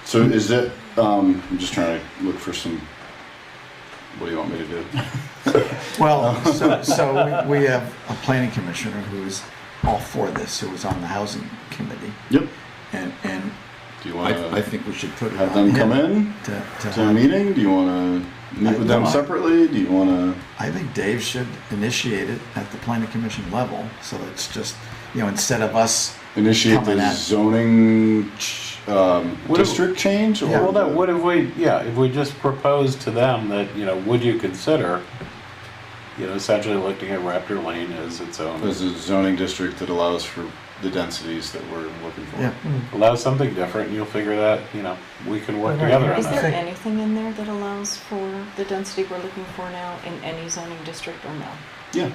So is it? I'm just trying to look for some. What do you want me to do? Well, so we have a planning commissioner who's all for this, who was on the housing committee. Yep. And Do you want I to think we should put it have on them come him in to to a have- meeting? Do you want to meet with them No, I- separately? Do you want to? I think Dave should initiate it at the planning commission level, so it's just, you know, instead of us, Initiate Coming the at- zoning What if- district change? Or Yeah. Well, no, the- what if we just proposed to them that, you know, would you consider, you know, essentially looking at Raptor Lane as its own, There's a zoning district that allows for the densities that we're looking for. yeah, allow something different, and you'll figure that, you know, we can work Right. together on Is there that. anything in there that allows for the density we're looking for now in any zoning district or no? Yeah.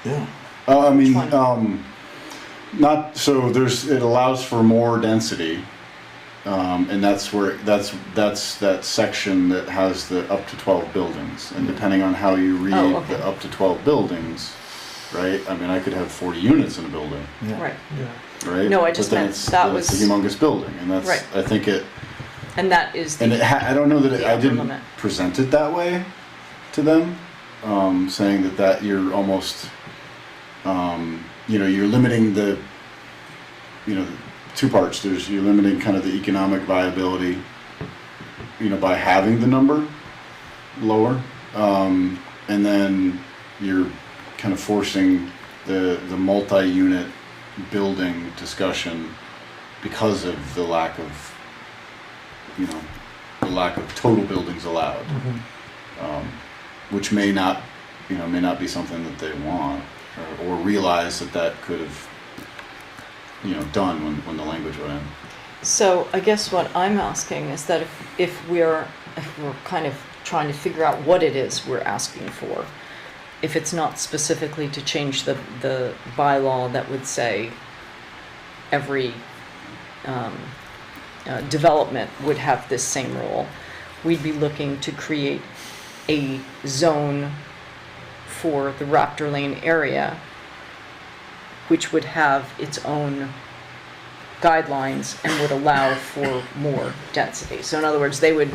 yeah. I mean, Which one? Not, so it allows for more density, and that's that section that has the up to 12 buildings, and depending on how you read Oh, okay. the up to 12 buildings, right? I mean, I could have 40 units in a building, Yeah. Right, Yeah. right? No, I just But then meant it's, that then it's was- a humongous building, and that's, Right. I think it, and that is and the, I don't know that the I upper didn't limit. present it that way to them, saying that you're almost, you're limiting the, two parts. You're limiting kind of the economic viability, by having the number lower, and then you're kind of forcing the multi-unit building discussion because of the lack of total buildings allowed, which may not be something that they want or realize that could have done when the language went in. So I guess what I'm asking is that if we're kind of trying to figure out what it is we're asking for, if it's not specifically to change the bylaw that would say every development would have this same rule, we'd be looking to create a zone for the Raptor Lane area, which would have its own guidelines and would allow for more density. So in other words, they would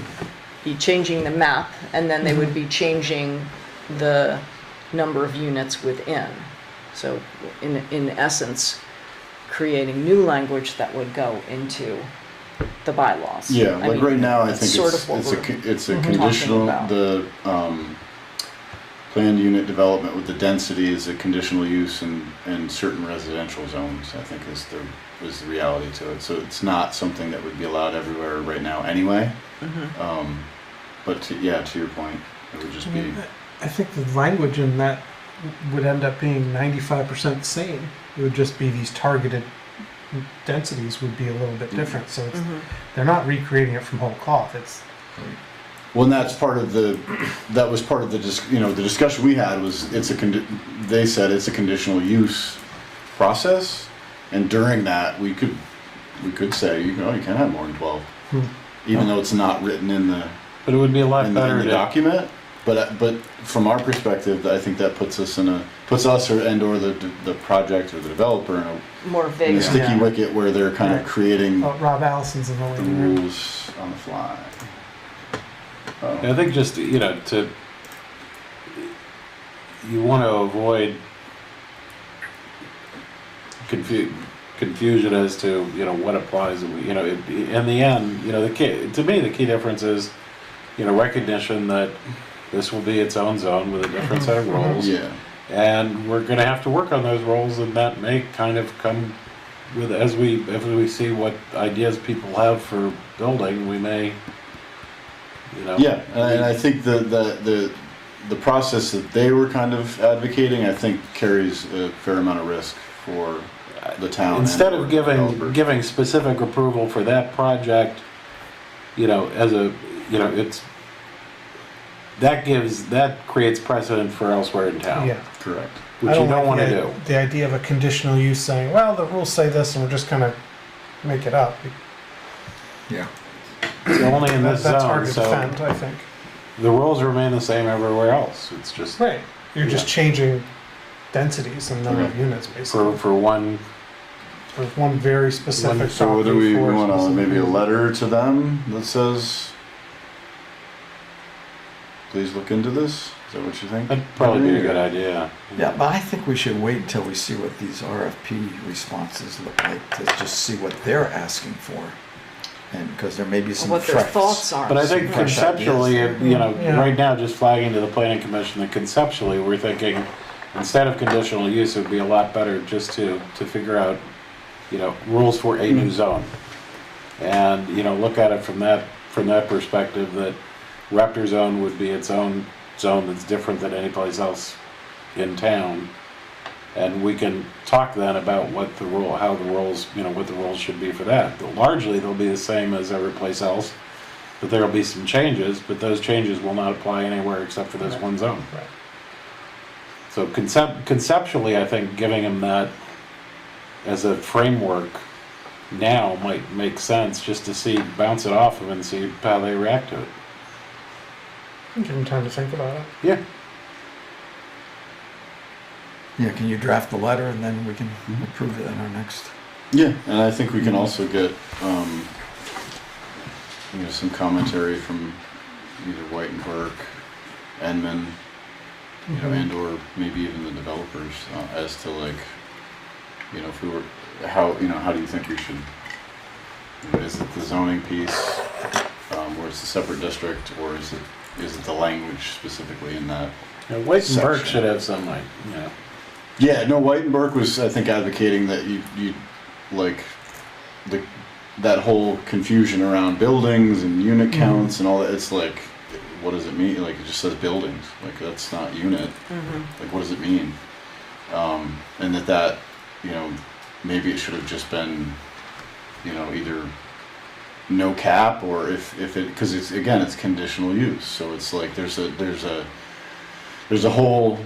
be changing the map, and then they would be changing the number of units within. So in essence, creating new language that would go into the bylaws. Yeah, I like mean, right now, I that's think sort it's of what it's a we're co- it's a talking conditional about. the planned unit development with the density is a conditional use in certain residential zones. I think is the reality to it. So it's not something that would be allowed everywhere right now anyway. But to your point, it would just I be mean, I think the language in that would end up being 95% the same. It would just be these targeted densities would be a little bit different. So it's, they're not recreating it from whole cloth. It's well, and that's part of the the discussion we had was they said it's a conditional use process, and during that we could say you can't have more than 12, even though it's not written in the But it would be a lot better the to, document. But from our perspective, I think that puts us or the project or the developer in more a vague. sticky Yeah. wicket where they're kind of Right. creating Rob Allison's in the the waiting room. rules on the fly. I think just, you want to avoid confusion as to, what applies, in the end, to me, the key difference is, recognition that this will be its own zone with a different set of rules. Yeah. And we're gonna have to work on those roles, and that may kind of come with, as we see what ideas people have for building, we may, Yeah, and I think the process that they were kind of advocating, I think carries a fair amount of risk for the town. instead and of the developer. giving specific approval for that project, it's, that creates precedent for elsewhere in town. Yeah. Correct. Which I you don't like wanna the- do. The idea of a conditional use saying, well, the rules say this and we're just gonna make it up. Yeah. It's only in this That's hard zone, to so defend, I think. the rules remain the same everywhere else. It's just Right. You're just Yeah. changing densities and number of units, basically. for one, For one very specific So what do property we for want to, specific maybe a reason. letter to them that says, please look into this? Is that what you think? that'd probably be a good idea. Yeah, but I think we should wait until we see what these RFP responses look like to just see what they're asking for. And because there may be some What their fresh- thoughts are. But I think Some fresh conceptually, ideas Yeah. right now, just flagging to the planning commission that conceptually, we're thinking, instead of conditional use, it would be a lot better just to figure out, rules for a new zone. And, look at it from that perspective, that Raptor Zone would be its own zone that's different than any place else in town. And we can talk then about what the rules should be for that. But largely, they'll be the same as every place else, but there'll be some changes, but those changes will not apply anywhere except for this one zone. Right. So conceptually, I think giving them that as a framework now might make sense, just to see, bounce it off of and see how they react to it. Give them time to think about it. Yeah. Yeah, can you draft the letter and then we can approve it in our next? Yeah, and I think we can also get, some commentary from either White and Burke, Enman, and or maybe even the developers as to like, if we were, how do you think we should, is it the zoning piece, where it's a separate district, or is it the language specifically in that? White and Burke section? should have some, like, Yeah, no, White and Burke was, I think, advocating that you like, that whole confusion around buildings and unit counts and all that, it's like, what does it mean? Like, it just says buildings, like, that's not unit. Like, what does it mean? And that, maybe it should have just been, either no cap, or if it, because it's conditional use, so it's like, there's a whole,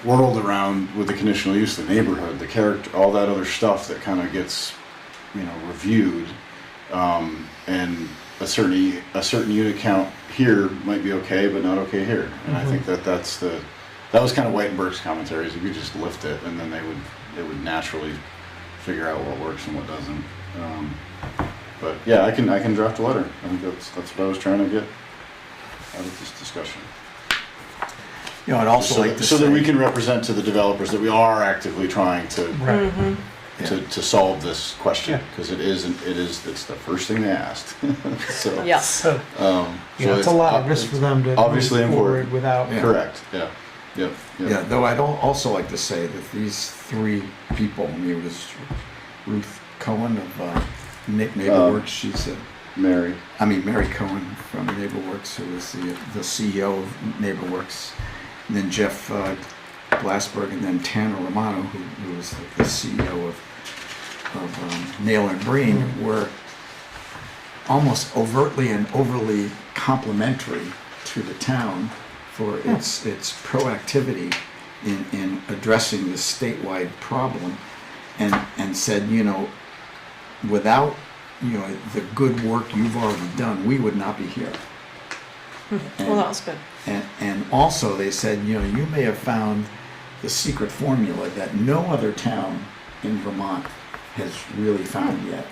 world around with the conditional use, the neighborhood, the character, all that other stuff that kind of gets, reviewed, and a certain unit count here might be okay, but not okay here. And I think that that was kind of White and Burke's commentaries. You could just lift it, and then they would naturally figure out what works and what doesn't. But yeah, I can draft a letter. I think that's what I was trying to get out of this discussion. I'd also So, like to so say, that we can represent to the developers that we are actively trying to Right. to solve this question, because it's the first thing they asked. So Yeah. So, so it's a lot of risk for them to obviously move forward important. without. Yeah. Correct. Yeah. Yep. Yeah, though I'd also like to say that these three people, it was Ruth Cohen of NeighborWorks, she's Mary. Mary Cohen from NeighborWorks, who is the CEO of NeighborWorks, and then Jeff Glassberg, and then Tanner Romano, who was the CEO of Nail and Breen, were almost overtly and overly complimentary to the town for its proactivity in addressing this statewide problem, and said, without the good work you've already done, we would not be here. Well, that was good. And also they said, you may have found the secret formula that no other town in Vermont has really found yet.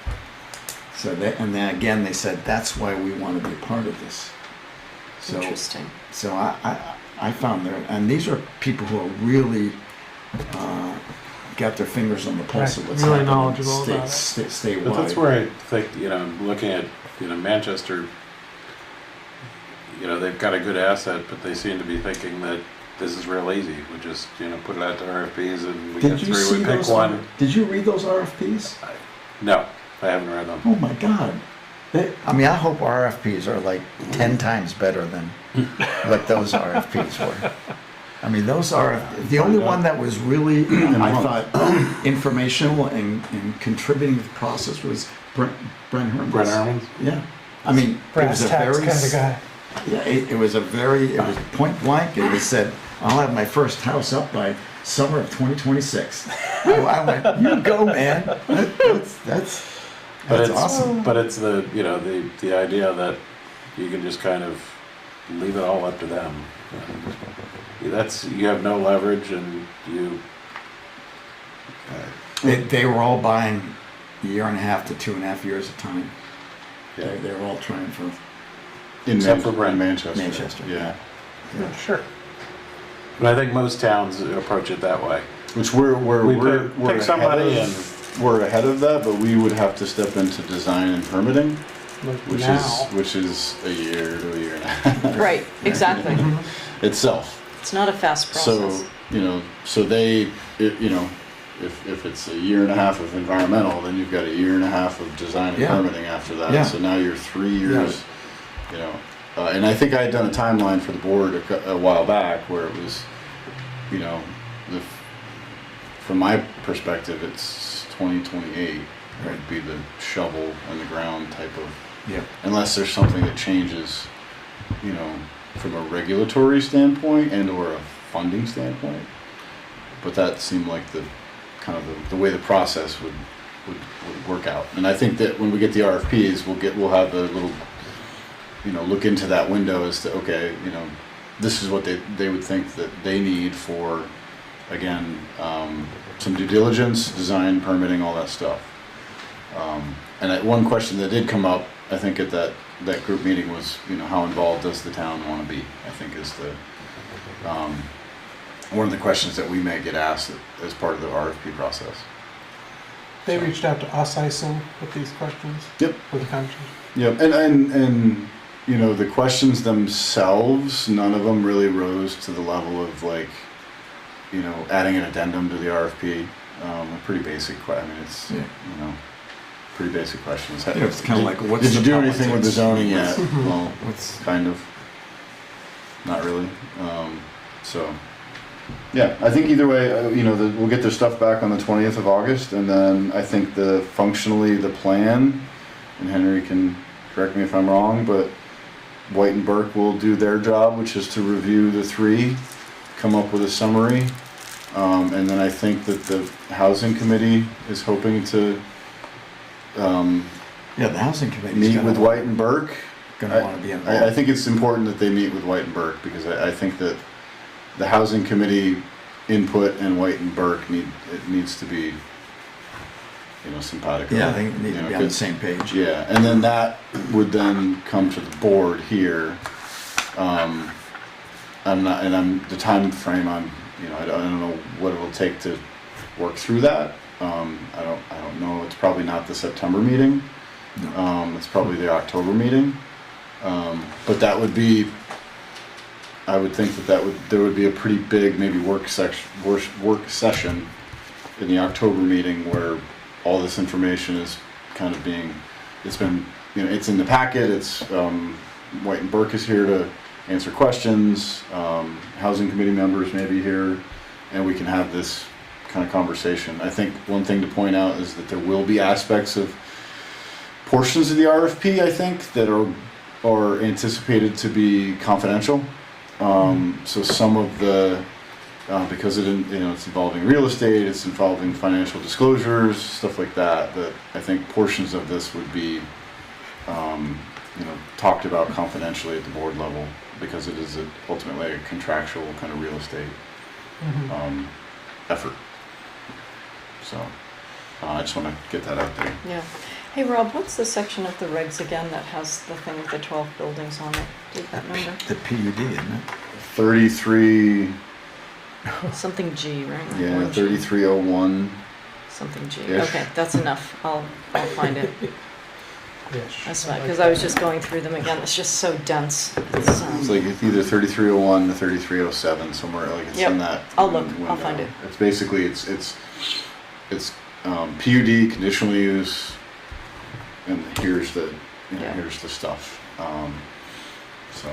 So and then again they said, that's why we want to be a part of this. So, Interesting. So I found and these are people who are really got their fingers on the pulse Right, of what's really happening knowledgeable about it. statewide. but that's where I think, looking at, Manchester, they've got a good asset, but they seem to be thinking that this is real easy. We just, put it out to RFPs and we get Did you through, see we pick those? one. Did you read those RFPs? No, I haven't read them. Oh my God. I hope RFPs are like 10 times better than what those RFPs were. Those are, the only one that was really, I thought, informational and contributing to the process was Brent Herman's. Brent Herman's? Yeah. it Brass was a tacks very, kind of guy. yeah, it was point blank. It was said, I'll have my first house up by summer of 2026. I went, you go, man. That's awesome. But it's the, the idea that you can just kind of leave it all up to them. You have no leverage, and you. They were all buying a year and a half to 2.5 years at a time. Yeah. They were all trying for Except for Brent. Manchester. Manchester. Yeah. Yeah, sure. But I think most towns approach it that way. Which we're pick somebody we're ahead of that, but we would have to step into design and permitting, Like which is a year to a year and a half Right, exactly. itself. It's not a fast process. So they, if it's a year and a half of environmental, then you've got a year and a half of design and Yeah. permitting after that. Yeah. So now you're 3 years, and I think I had done a timeline for the board a while back where it was, from my perspective, it's 2028 would be the shovel in the ground type of, Yeah. unless there's something that changes, from a regulatory standpoint and or a funding standpoint. But that seemed like the kind of the way the process would work out. And I think that when we get the RFPs, we'll have a little, look into that window as to, okay, this is what they would think that they need for, again, some due diligence, design, permitting, all that stuff. And one question that did come up, I think at that group meeting was, how involved does the town want to be? I think is one of the questions that we may get asked as part of the RFP process. They reached out to us, I assume, with these questions? Yep. For the conversation? Yep, and the questions themselves, none of them really rose to the level of like, adding an addendum to the RFP. A pretty basic it's, pretty basic questions. Yeah, it's kind of like, what's Did you the do anything with the politics? zoning yet? Well, What's kind of. Not really. So, yeah, I think either way, we'll get their stuff back on the 20th of August, and then I think functionally the plan, and Henry can correct me if I'm wrong, but White and Burke will do their job, which is to review the three, come up with a summary, and then I think that the housing committee is hoping to yeah, the housing committee meet with White and Burke. Gonna want to be involved. I think it's important that they meet with White and Burke, because I think that the housing committee input and White and Burke needs to be, simpatico. Yeah, they need to be on the same page. Yeah, and then that would then come to the board here. The time frame, I don't know what it will take to work through that. I don't know. It's probably not the September meeting. No. It's probably the October meeting. But that would be, I would think there would be a pretty big maybe work session in the October meeting where all this information is kind of it's in the packet. It's White and Burke is here to answer questions. Housing committee members may be here, and we can have this kind of conversation. I think one thing to point out is that there will be aspects of portions of the RFP, I think, that are anticipated to be confidential. So some of the, because it's involving real estate, it's involving financial disclosures, stuff like that, that I think portions of this would be, talked about confidentially at the board level, because it is ultimately a contractual kind of real estate effort. So I just want to get that out there. Yeah. Hey Rob, what's the section of the regs again that has the thing with the 12 buildings on it? Do you have that number? The PUD, isn't it? 33, Something G, right? yeah, One G. 3301. Something G. Ish. Okay, that's enough. I'll find it. Yes. That's fine, because I was just going through them again. It's just so dense. It's like it's either 3301 to 3307, somewhere like it's Yep. in that. I'll look. window. I'll find it. It's basically it's PUD, conditional use, and here's the Yeah. here's the stuff. So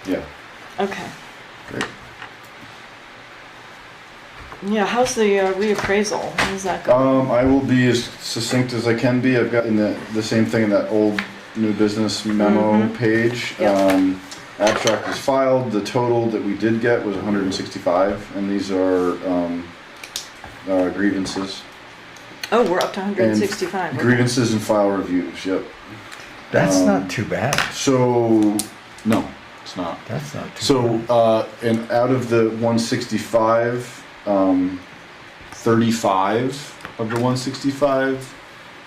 yeah, Okay. great. Yeah, how's the reappraisal? How's that going? I will be as succinct as I can be. I've got in the same thing in that old new business memo page. Yep. Abstract was filed. The total that we did get was 165, and these are grievances. Oh, we're up to 165. okay. Grievances and file reviews. Yep. That's not too bad. So no, it's not. That's not too So bad. and out of the 165, 35 of the 165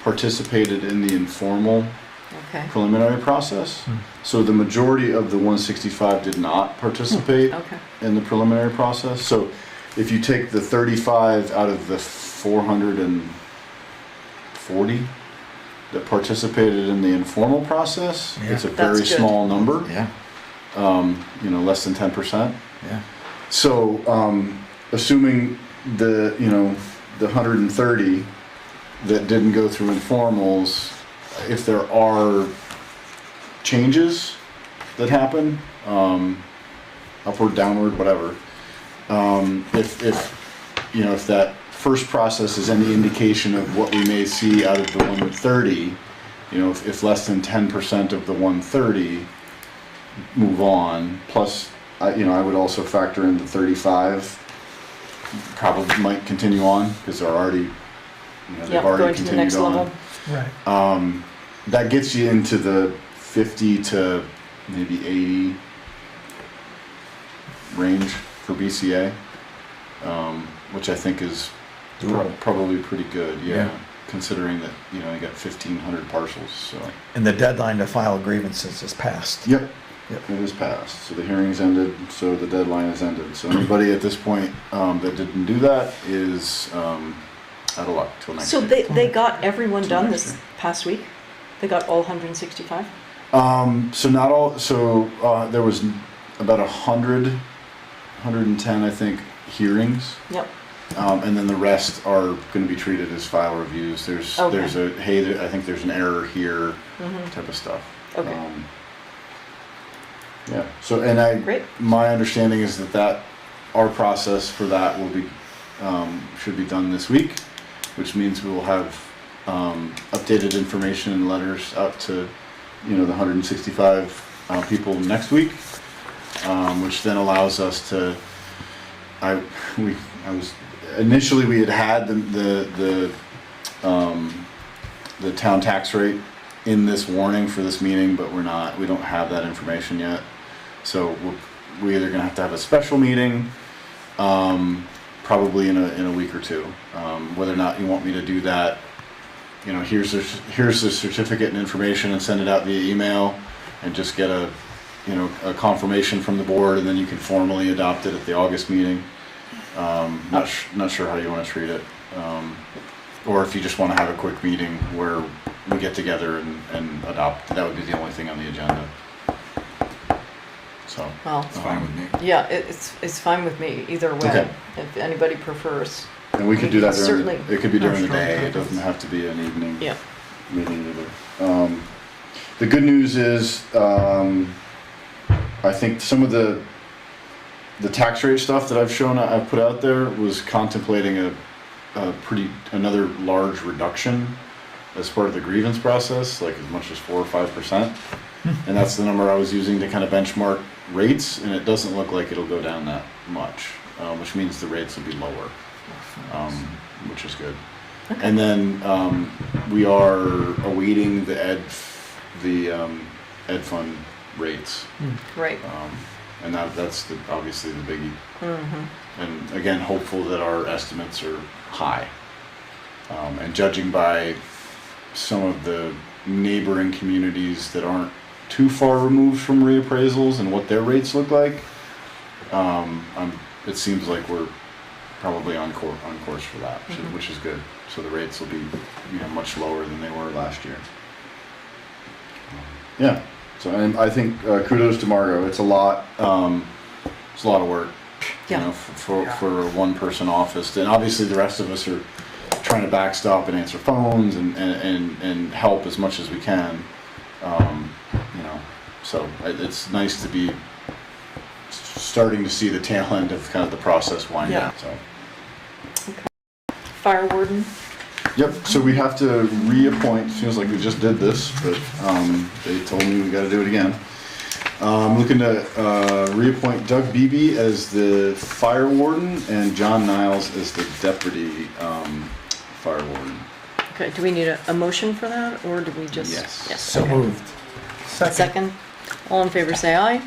participated in the informal Okay. preliminary process. So the majority of the 165 did not participate Okay. in the preliminary process. So if you take the 35 out of the 440 that participated in the informal process, Yeah. it's a That's very good. small number, Yeah, less than 10%. yeah. So, assuming the 130 that didn't go through informals, if there are changes that happen, upward, downward, whatever, if that first process is any indication of what we may see out of the 130, if less than 10% of the 130 move on, plus, I would also factor in the 35 probably might continue on because they're already, they've Yeah, already going to the next continued on. Right. That gets you into the 50 to maybe 80 range for BCA, which I think is Doable. probably pretty good, yeah, Yeah. considering that, you got 1,500 parcels, so. And the deadline to file grievances is passed. Yep. Yep. It is passed, so the hearing's ended, so the deadline is ended. So anybody at this point that didn't do that is out of luck till next So year. they got everyone Till done next this year. past week? They got all 165? So not all, so there was about 100, 110, I think, hearings. Yep. And then the rest are going to be treated as file reviews. There's Okay. I think there's an error here type of stuff. Okay. Yeah. So and Great. my understanding is that our process for that will be should be done this week, which means we will have updated information and letters out to the 165 people next week, which then allows us to. Initially we had the town tax rate in this warning for this meeting, but we don't have that information yet. So we're either gonna have to have a special meeting, probably in a week or two. Whether or not you want me to do that, here's the certificate and information and send it out via email and just get a confirmation from the board, and then you can formally adopt it at the August meeting. Not sure how you want to treat it, or if you just want to have a quick meeting where we get together and adopt. That would be the only thing on the agenda. So Well, It's fine with me. yeah, it's fine with me either way, Okay. if anybody prefers. and we could do that during Certainly. it could be during the Strong day. It preference. doesn't have to be an evening Yeah. meeting either. The good news is I think some of the tax rate stuff that I've put out there was contemplating another large reduction as part of the grievance process, like as much as 4 or 5%. And that's the number I was using to kind of benchmark rates, and it doesn't look like it'll go down that much, which means the rates will be lower, which is good. And then we are awaiting the ed fund rates. Right. And that's obviously the biggie. And again, hopeful that our estimates are high. And judging by some of the neighboring communities that aren't too far removed from reappraisals and what their rates look like, it seems like we're probably on course for that, which is good. So the rates will be much lower than they were last year. Yeah. So, and I think kudos to Margot. It's a lot. It's a lot of work, Yeah. for a one-person office. And obviously, the rest of us are trying to backstop and answer phones and help as much as we can. So it's nice to be starting to see the tail end of kind of the process wind Yeah. up. So. Fire warden? Yep, so we have to reappoint, seems like we just did this, but they told me we gotta do it again. I'm looking to reappoint Doug Beebe as the fire warden and John Niles as the deputy fire warden. Okay, do we need a motion for that, or do we just? Yes. So okay. moved. Second, all in favor say aye.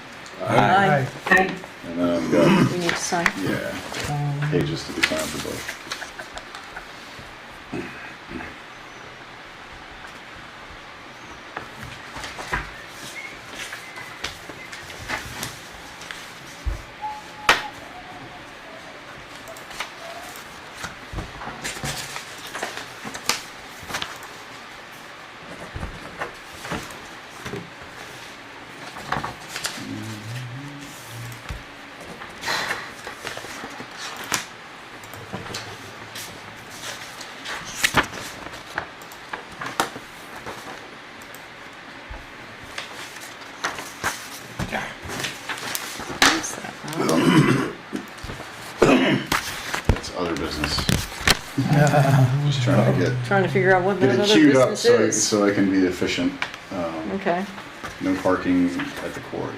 Aye. And then I've got, We need to sign. pages to be signed for both. What is that? Oh, It's other business. Just trying to Trying to figure out what get that it other queued up business is. so I can be efficient. Okay, No parking at the quarry.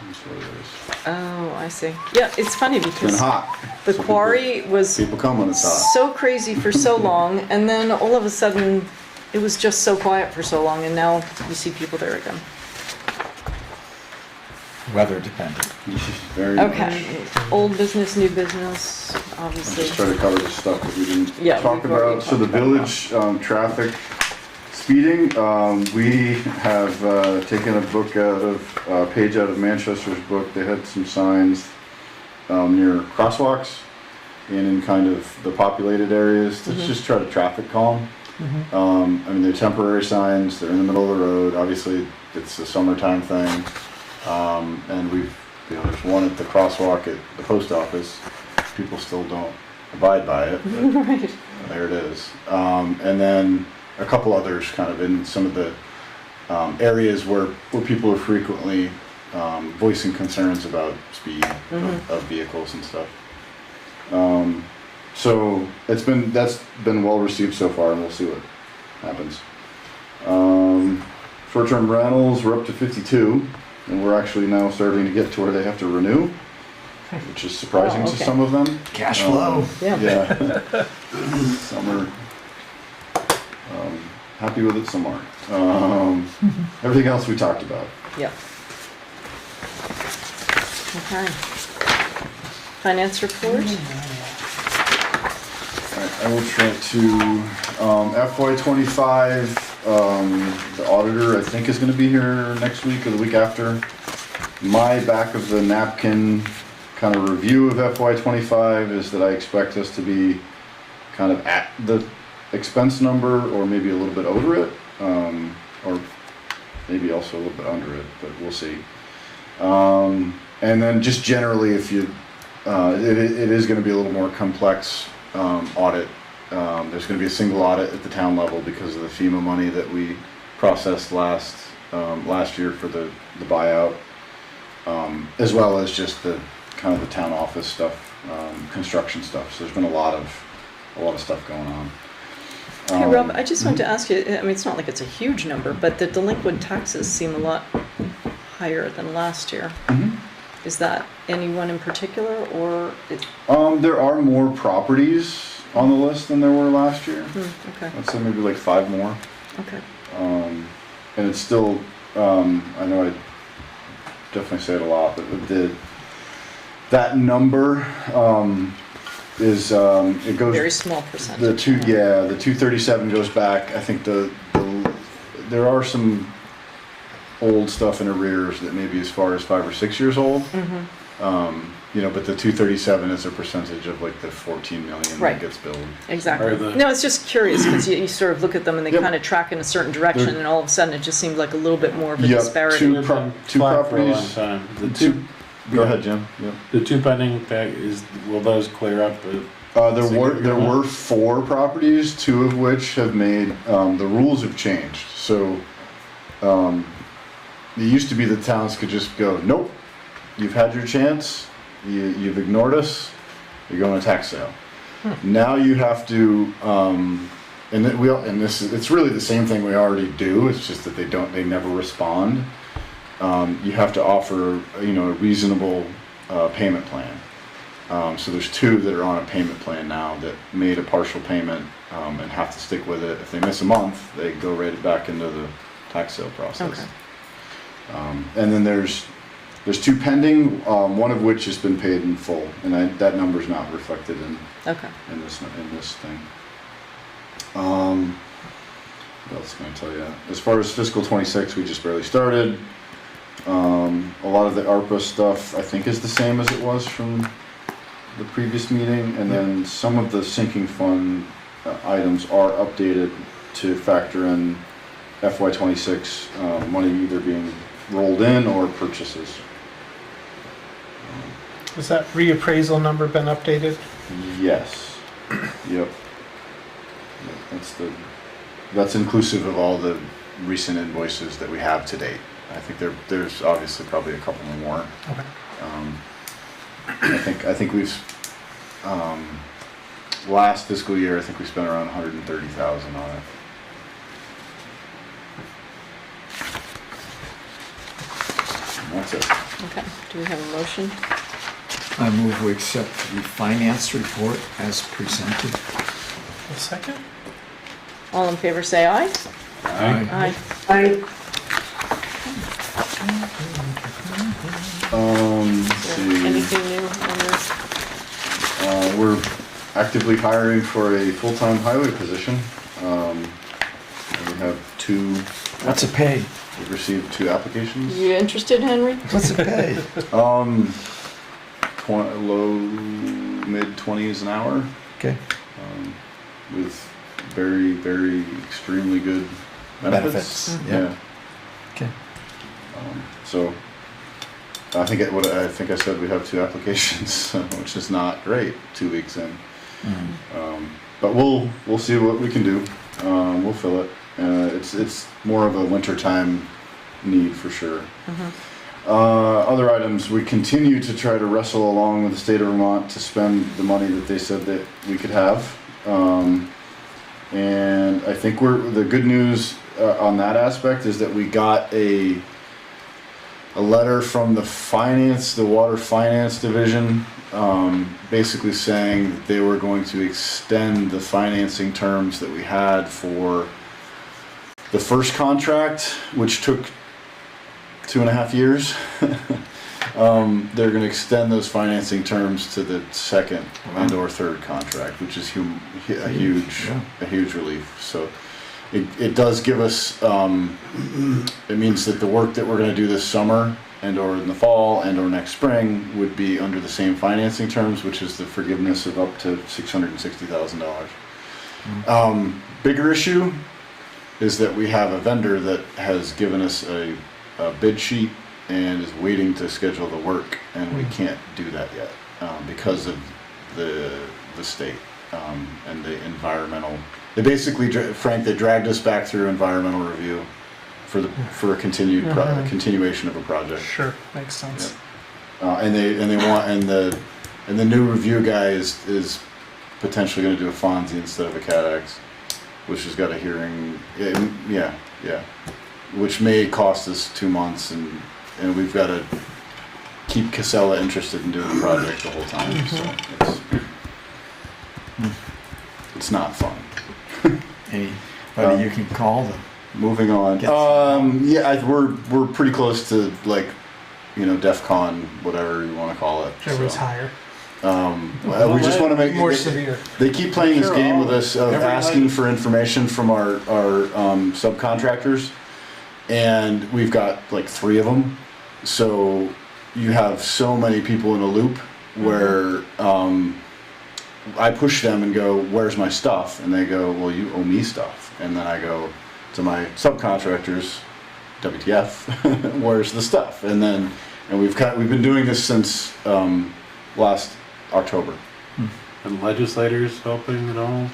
That's what it is. Oh, I see. Yeah, it's funny It's been because hot. the So quarry was People come when it's hot. so crazy for so long, and then all of a sudden, it was just so quiet for so long, and now you see people there again. Weather dependent. Very much. Okay, old business, new business, I'll obviously. just try to cover the stuff that we didn't Yeah, talk we've already about. So the talked about village traffic speeding, we have taken a book out of, a page out of Manchester's book. They had some signs near crosswalks and in kind of the populated areas to just try to traffic calm. I mean, they're temporary signs, they're in the middle of the road. Obviously, it's a summertime thing. And we've, there's one at the crosswalk at the post office. People still don't abide by it, but Right. there it is. And then a couple others kind of in some of the areas where people are frequently voicing concerns about speed of vehicles and stuff. So that's been well received so far, and we'll see what happens. Short-term rentals, we're up to 52, and we're actually now starting to get to where they have to renew, which is surprising Oh, to okay. some of them. Cash flow. Yeah. Yeah. Some are happy with it, some aren't. Everything else we talked about. Yep. Okay. Finance report? Alright, I will try to, FY '25, the auditor, I think, is gonna be here next week or the week after. My back of the napkin kind of review of FY '25 is that I expect us to be kind of at the expense number or maybe a little bit over it, or maybe also a little bit under it, but we'll see. And then just generally, if you, it is gonna be a little more complex audit. There's going to be a single audit at the town level because of the FEMA money that we processed last year for the buyout, as well as just the kind of the town office stuff, construction stuff. So there's been a lot of stuff going on. Hey, Rob, I just wanted to ask you, I mean, it's not like it's a huge number, but the delinquent taxes seem a lot higher than last year. Is that anyone in particular, or? There are more properties on the list than there were last year. Okay, I'd say maybe like 5 more. okay. And it's still, I know I definitely say it a lot, but that number is, it goes. Very small The percentage. 237 goes back. I think there are some old stuff in arrears that maybe as far as 5 or 6 years old. But the 237 is a percentage of like the 14 million Right. that gets billed. Exactly. Are the- No, it's just curious, because you sort of look at them and they Yep. kind of track in a certain direction, They're- and all of a sudden it just seemed like a little bit more of a Yep, disparity. two They've been two flat for a long properties. time. The Two- two, Go ahead, Jim. Yep. the two pending will those clear up? There Significantly? were 4 properties, 2 of which have made, the rules have changed. So, it used to be the towns could just go, nope, you've had your chance, you've ignored us, you're going to tax sale. Now you have to, it's really the same thing we already do, it's just that they never respond. You have to offer, a reasonable payment plan. So there's 2 that are on a payment plan now that made a partial payment and have to stick with it. If they miss a month, they go right back into the tax sale process. Okay. And then there's 2 pending, one of which has been paid in full, and that number's not reflected Okay. in this thing. What else can I tell you? As far as fiscal '26, we just barely started. A lot of the ARPA stuff, I think, is the same as it was from the previous meeting, and then some of the sinking fund items are updated to factor in FY '26 money either being rolled in or purchases. Has that reappraisal number been updated? Yes. Yep. That's inclusive of all the recent invoices that we have to date. I think there's obviously probably a couple more. Okay. I think we've last fiscal year, I think we spent around 130,000 on it. And that's it. Okay, do we have a motion? I move we accept the finance report as presented. A second? All in favor, say aye. Aye. Aye. Let's Is see. there anything new on this? We're actively hiring for a full-time highway position. And we have two, What's it pay? we've received 2 applications. You interested, Henry? What's it pay? Low, mid-20s an hour, Okay. with very, very extremely good benefits. Benefits, Yeah. yeah. Okay. So, I think I said we have 2 applications, which is not great 2 weeks in. But we'll see what we can do. We'll fill it. It's more of a wintertime need for sure. Other items, we continue to try to wrestle along with the state of Vermont to spend the money that they said that we could have. And I think the good news on that aspect is that we got a letter from the Water Finance Division, basically saying that they were going to extend the financing terms that we had for the first contract, which took 2.5 years. They're going to extend those financing terms to the second and/or third contract, which is a huge relief. So it does give us. It means that the work that we're going to do this summer and/or in the fall and/or next spring would be under the same financing terms, which is the forgiveness of up to $660,000. Bigger issue is that we have a vendor that has given us a bid sheet and is waiting to schedule the work, and we can't do that yet because of the state and the environmental. They basically, Frank, they dragged us back through environmental review for a continuation of a project. Sure, makes sense. And they want the new review guy is potentially going to do a Fonzie instead of a CADX, which has got a hearing. Yeah. Which may cost us 2 months, and we've got to keep Casella interested in doing the project the whole time. So it's not fun. Anybody you can call them. Moving on. We're pretty close to DEF CON, whatever you want to call it. Whichever's higher. We just want to make More severe. They keep playing this Sure, game with us of asking for information from our subcontractors, and we've got like 3 of them. So you have so many people in a loop where I push them and go, "Where's my stuff?" And they go, "Well, you owe me stuff." And then I go to my subcontractors, "WTF? Where's the stuff?" And we've been doing this since last October. And legislators helping at all?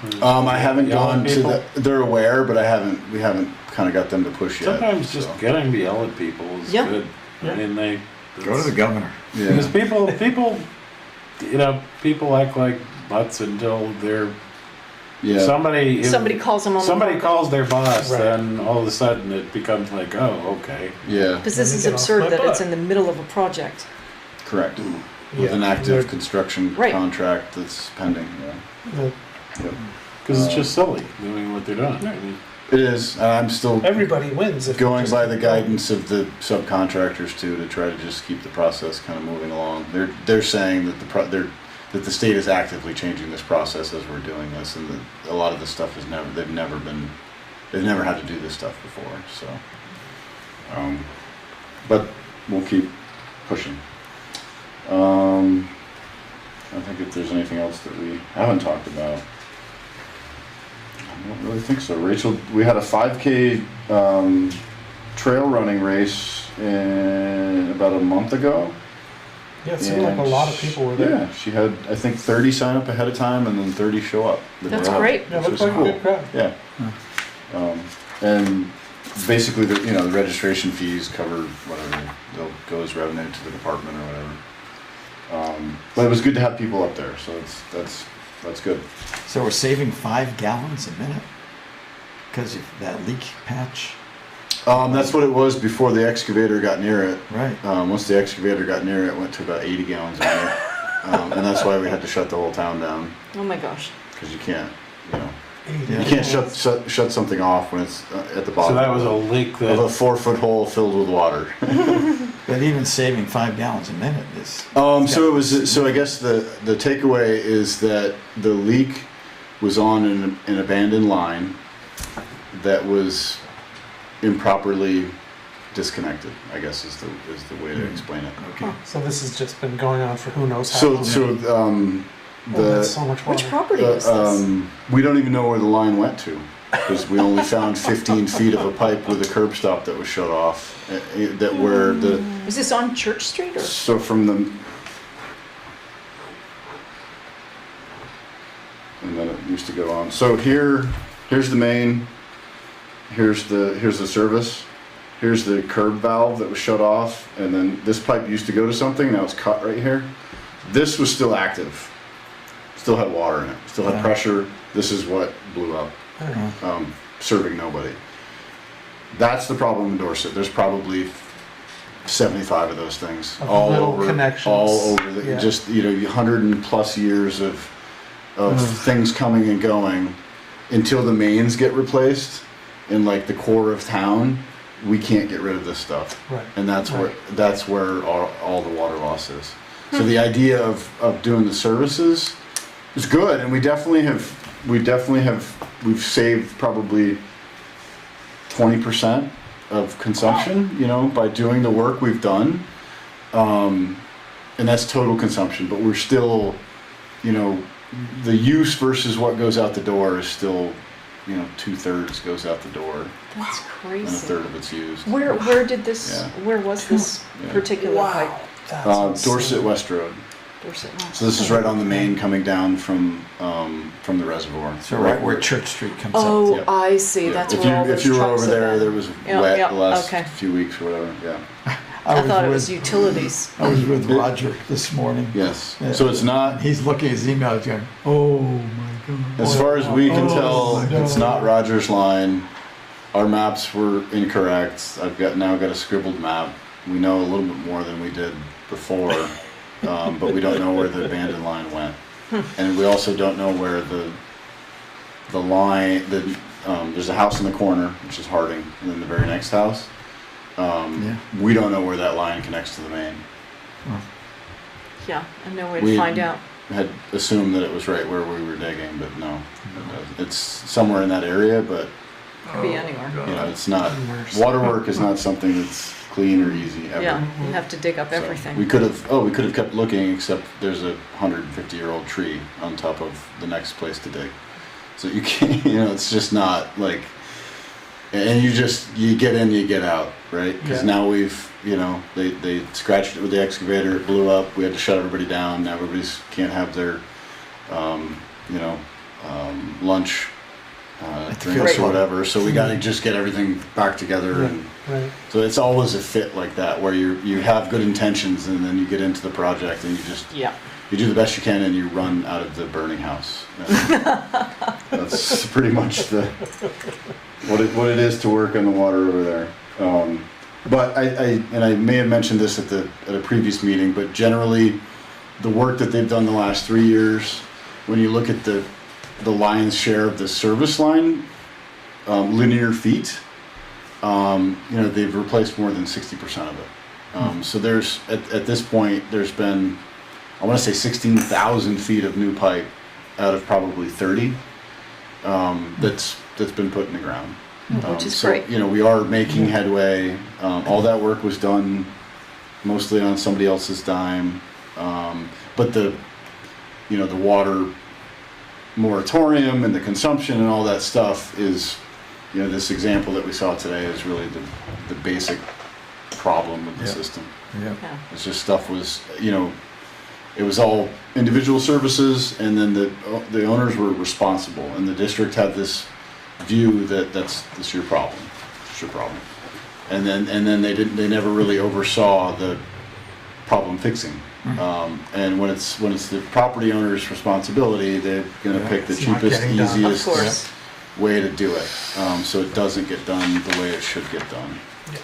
I haven't Yelling gone to people? they're aware, but we haven't kind of got them to push yet. Sometimes just so. getting to yell at people is Yeah. good. Yeah. I mean, Go to the governor. Yeah. because people act like butts until they're Yeah. Somebody calls them on the somebody phone. calls their boss, Right. then all of a sudden it becomes like, oh, okay. Yeah. Because this Let me is get off absurd my that it's butt. in the middle of a project. Correct. With an Yeah. active construction Right. contract that's pending. Yeah. The- Yep. Because it's just silly doing what they're doing. I mean, It is. And I'm still Everybody wins if you going just by the keep going. guidance of the subcontractors too, to try to just keep the process kind of moving along. They're saying that that the state is actively changing this process as we're doing this, and that a lot of this stuff they've never had to do this stuff before. So, but we'll keep pushing. I think if there's anything else that we haven't talked about. I don't really think so. Rachel, we had a 5K trail running race about a month ago. Yeah, it seemed like a lot of people were there. Yeah, she had, I think, 30 sign up ahead of time and then 30 show up. That's great. Yeah, Which looked was like cool. a good crowd. Yeah. And basically, the registration fees cover whatever. They'll go as revenue to the department or whatever. But it was good to have people up there, so that's good. So we're saving 5 gallons a minute because of that leak patch. That's what it was before the excavator got near it. Right. Once the excavator got near it, it went to about 80 gallons a minute. And that's why we had to shut the whole town down, Oh my gosh. because you can't, you know, Yeah. you can't shut something off when it's at the So bottom that was a leak of a that, 4-foot hole filled with water. But even saving 5 gallons a minute is. So it was. So I guess the takeaway is that the leak was on an abandoned line that was improperly disconnected, I guess is the way to explain it. Okay. So this has just been going on for who knows how So long. Oh, that's so much water. Which property is this? we don't even know where the line went to, because we only found 15 feet of a pipe with a curb stop that was shut off. That where the Is this on Church Street or? so from the and then it used to go on. So here's the main. Here's the service. Here's the curb valve that was shut off, and then this pipe used to go to something. Now it's cut right here. This was still active. Still had water in it. Still had Yeah. pressure. This is what blew up, serving nobody. That's the problem in Dorset. There's probably 75 of those things Of all little over, connections. all over. The, Yeah. Just 100+ years of things coming and going until the mains get replaced in like the core of town. We can't get rid of this stuff, Right. and that's Right. where all the water loss is. So the idea of doing the services is good, and we've saved probably 20% of consumption, you know, by doing the work we've done, and that's total consumption. But we're still, you know, the use versus what goes out the door is still, you know, 2/3 goes out the door That's and a crazy. third of it's used. Where did this, Yeah. where was this Yeah. particular pipe? That's Dorset insane. West Road. Dorset? So this is right on the main coming down from the reservoir. So right where Church Street comes up. Oh, Yeah. I see, Yeah. that's if where all you those if you were trucks over have there, been. there was Yeah, wet yeah, the last okay. few weeks or whatever. Yeah. I thought it was utilities. I was with Roger this morning. Yes. Yeah. So it's not. He's looking at his email, he's going, oh my God. As far as we can Oh, tell, my it's God. not Roger's line. Our maps were incorrect. I've now got a scribbled map. We know a little bit more than we did before, but we don't know where the abandoned line went, and we also don't know where the line. There's a house in the corner, which is Harding, and then the very next house. We don't know where that line connects to the main. Yeah, and no way to We find out. had assumed that it was right where we were digging, but no, it doesn't. It's somewhere in that area, but Could be anywhere. you know, it's not. Worse. Water work is not something that's clean or easy ever. Yeah, you have to dig up So everything. we could have kept looking, except there's a 150-year-old tree on top of the next place to dig. So you can't, you know, it's just not like, and you get in, you get out, right? Because Yeah. now we've, you know, they scratched it with the excavator, it blew up, we had to shut everybody down, now everybody's can't have their, lunch, drinks field. or whatever, so we gotta just get everything back together and Right. so it's always a fit like that where you have good intentions and then you get into the project and Yeah. you do the best you can and you run out of the burning house. And that's pretty much what it is to work on the water over there. But I may have mentioned this at a previous meeting, but generally the work that they've done the last 3 years, when you look at the lion's share of the service line, linear feet, they've replaced more than 60% of it. So there's at this point there's been, I want to say 16,000 feet of new pipe out of probably 30 that's been put in the ground. Which is So, great. you know, we are making headway. All that work was done mostly on somebody else's dime, but the water moratorium and the consumption and all that stuff is, you know, this example that we saw today is really the basic problem with the Yeah. system. Yeah. Yeah. It's just stuff was, you know, it was all individual services, and then the owners were responsible, and the district had this view that that's your problem, it's your problem, and then they never really oversaw the problem fixing. And when it's the property owner's responsibility, they're going to Yeah, pick the it's not cheapest, getting done. easiest, Of course. way to do it, so it doesn't get done the way it should get done. Yeah.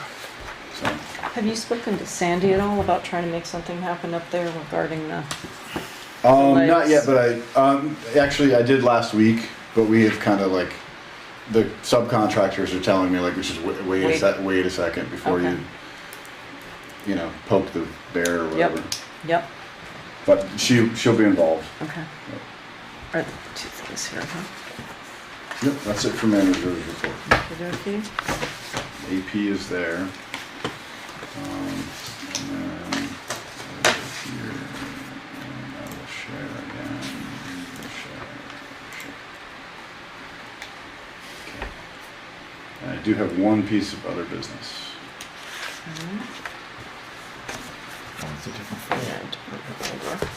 So, Have you spoken to Sandy at all about trying to make something happen up there regarding the? not Lights. yet, but actually I did last week, but we have kind of like, the subcontractors are telling me like, we should wait a second before Okay. you know, poke the bear or Yep. whatever. Yep, But she'll be involved. okay. Are the two things here, huh? Yep, that's it for manager's report. Okey-dokey. AP is there. And then over here, and I will share again. Share. Okay. And I do have one piece of other business. Oh, it's a different folder. Yeah, different folder.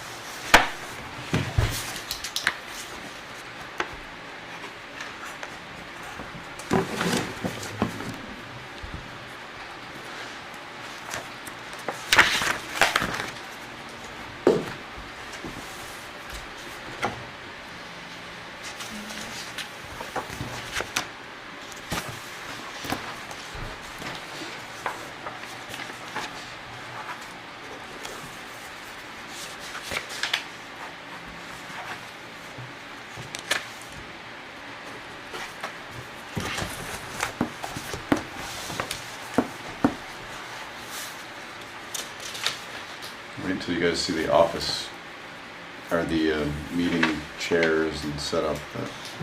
Wait until you guys see the office, or the meeting chairs and setup.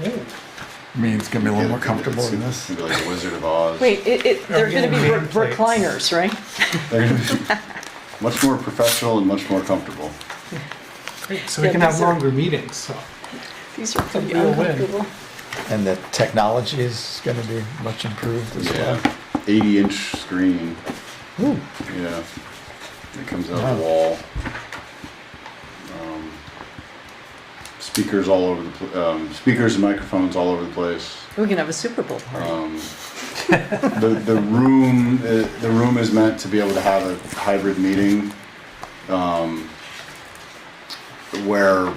I mean, it's gonna be a little more comfortable than this. It's gonna be like the Wizard of Oz. Wait, they're gonna be Meeting plates. recliners, right? They're gonna be much more professional and much more comfortable. Great, so we Yeah, can have these are- longer meetings, so. These are pretty real win. uncomfortable. And the technology is gonna be much improved as well. 80-inch screen. Ooh. Yeah. It comes out Wow. the wall. Speakers all over speakers and microphones all over the place. We can have a Super Bowl party. The room is meant to be able to have a hybrid meeting, where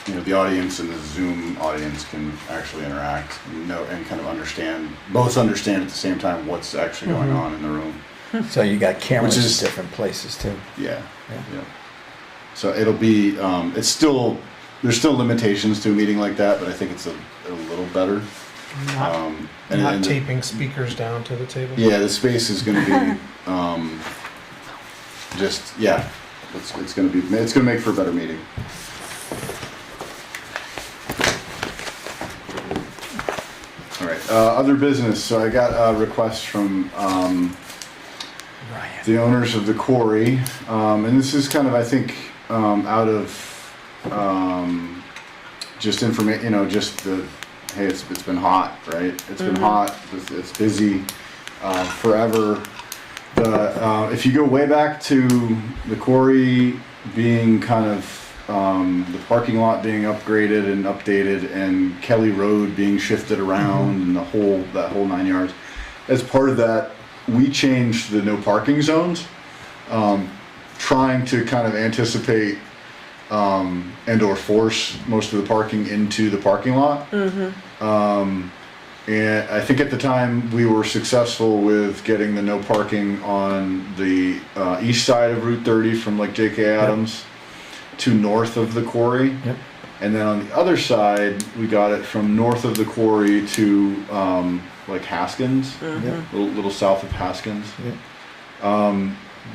you know the audience and the Zoom audience can actually interact and kind of both understand at the same time what's actually going on in the room. So you got cameras Which is- in different places too. Yeah, Yeah. yeah. So it'll be there's still limitations to a meeting like that, but I think it's a little better. Not, And not the- taping speakers down to the table. Yeah, the space is going to be it's going to make for a better meeting. All right, other business. So I got a request from Ryan. the owners of the quarry, and this is kind of I think out of just information, just the hey, it's been hot, right? It's been hot. It's busy forever. If you go way back to the quarry being kind of the parking lot being upgraded and updated, and Kelly Road being shifted around, and that whole 9 yards. As part of that, we changed the no parking zones, trying to kind of anticipate and/or force most of the parking into the parking lot. And I think at the time we were successful with getting the no parking on the east side of Route 30 from like J.K. Adams to north of the quarry. Yep. And then on the other side, we got it from north of the quarry to like Haskins, Yep. little south of Haskins. Yep.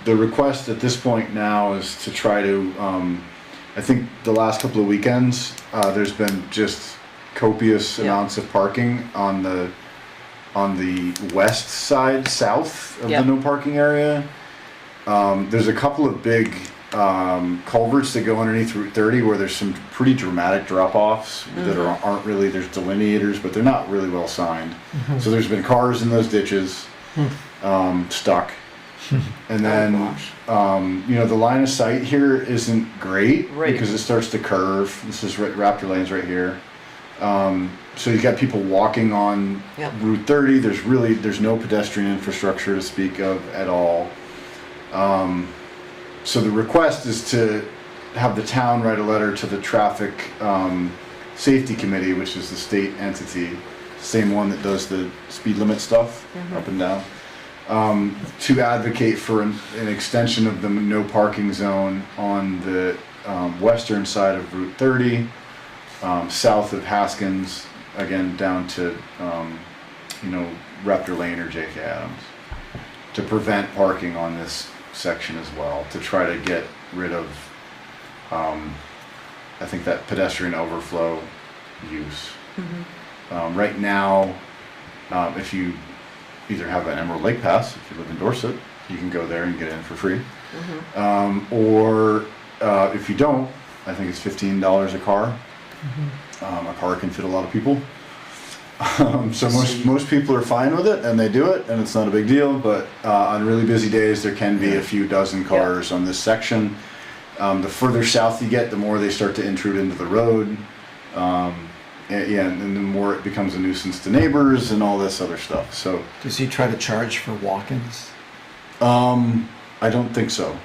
The request at this point now is to try to, I think the last couple of weekends, there's been just copious amounts of parking on the west side, south of the no parking area. There's a couple of big culverts that go underneath Route 30 where there's some pretty dramatic drop-offs that aren't really, there's delineators, but they're not really well signed. So there's been cars in those ditches, stuck. And then, the line of sight here isn't great because it starts to curve. This is Raptor Lane's right here. So you got people walking on Route 30. There's no pedestrian infrastructure to speak of at all. So the request is to have the town write a letter to the Traffic Safety Committee, which is the state entity, same one that does the speed limit stuff up and down, to advocate for an extension of the no parking zone on the western side of Route 30, south of Haskins, again down to Raptor Lane or J.K. Adams, to prevent parking on this section as well, to try to get rid of I think that pedestrian overflow use. Right now, if you either have an Emerald Lake Pass, if you live in Dorset, you can go there and get in for free. Or if you don't, I think it's $15 a car. A car can fit a lot of people. So most people are fine with it, and they do it, and it's not a big deal. But on really busy days, there can be a few dozen cars on this section. The further south you get, the more they start to intrude into the road. And the more it becomes a nuisance to neighbors and all this other stuff. So Does he try to charge for walk-ins? I don't think so.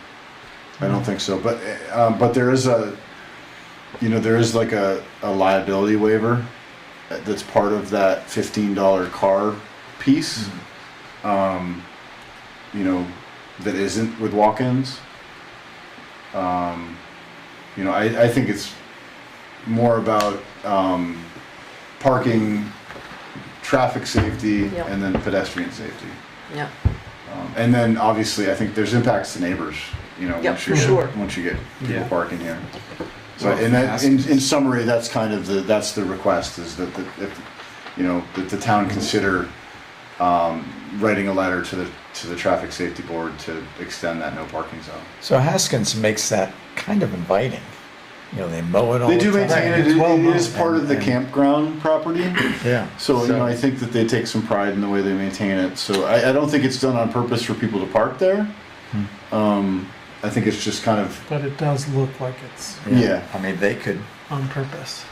I don't think so. But there is there is like a liability waiver that's part of that $15 car piece. That isn't with walk-ins. I think it's more about parking, traffic safety, Yep. and then pedestrian safety. Yeah. And then obviously, I think there's impacts to neighbors. Yep, Once you for sure. once you get people Yeah. parking here. So, Well, and that, in summary, that's kind of the request is that that the town consider writing a letter to the traffic safety board to extend that no parking zone. So Haskins makes that kind of inviting. They mow it all They the do time. maintain it. It's well It is known. part of the And- campground property. Yeah. So, I think that they take some pride in the way they maintain it. So I don't think it's done on purpose for people to park there. I think it's just kind of, But it does look like it's yeah. I mean, they could. on purpose.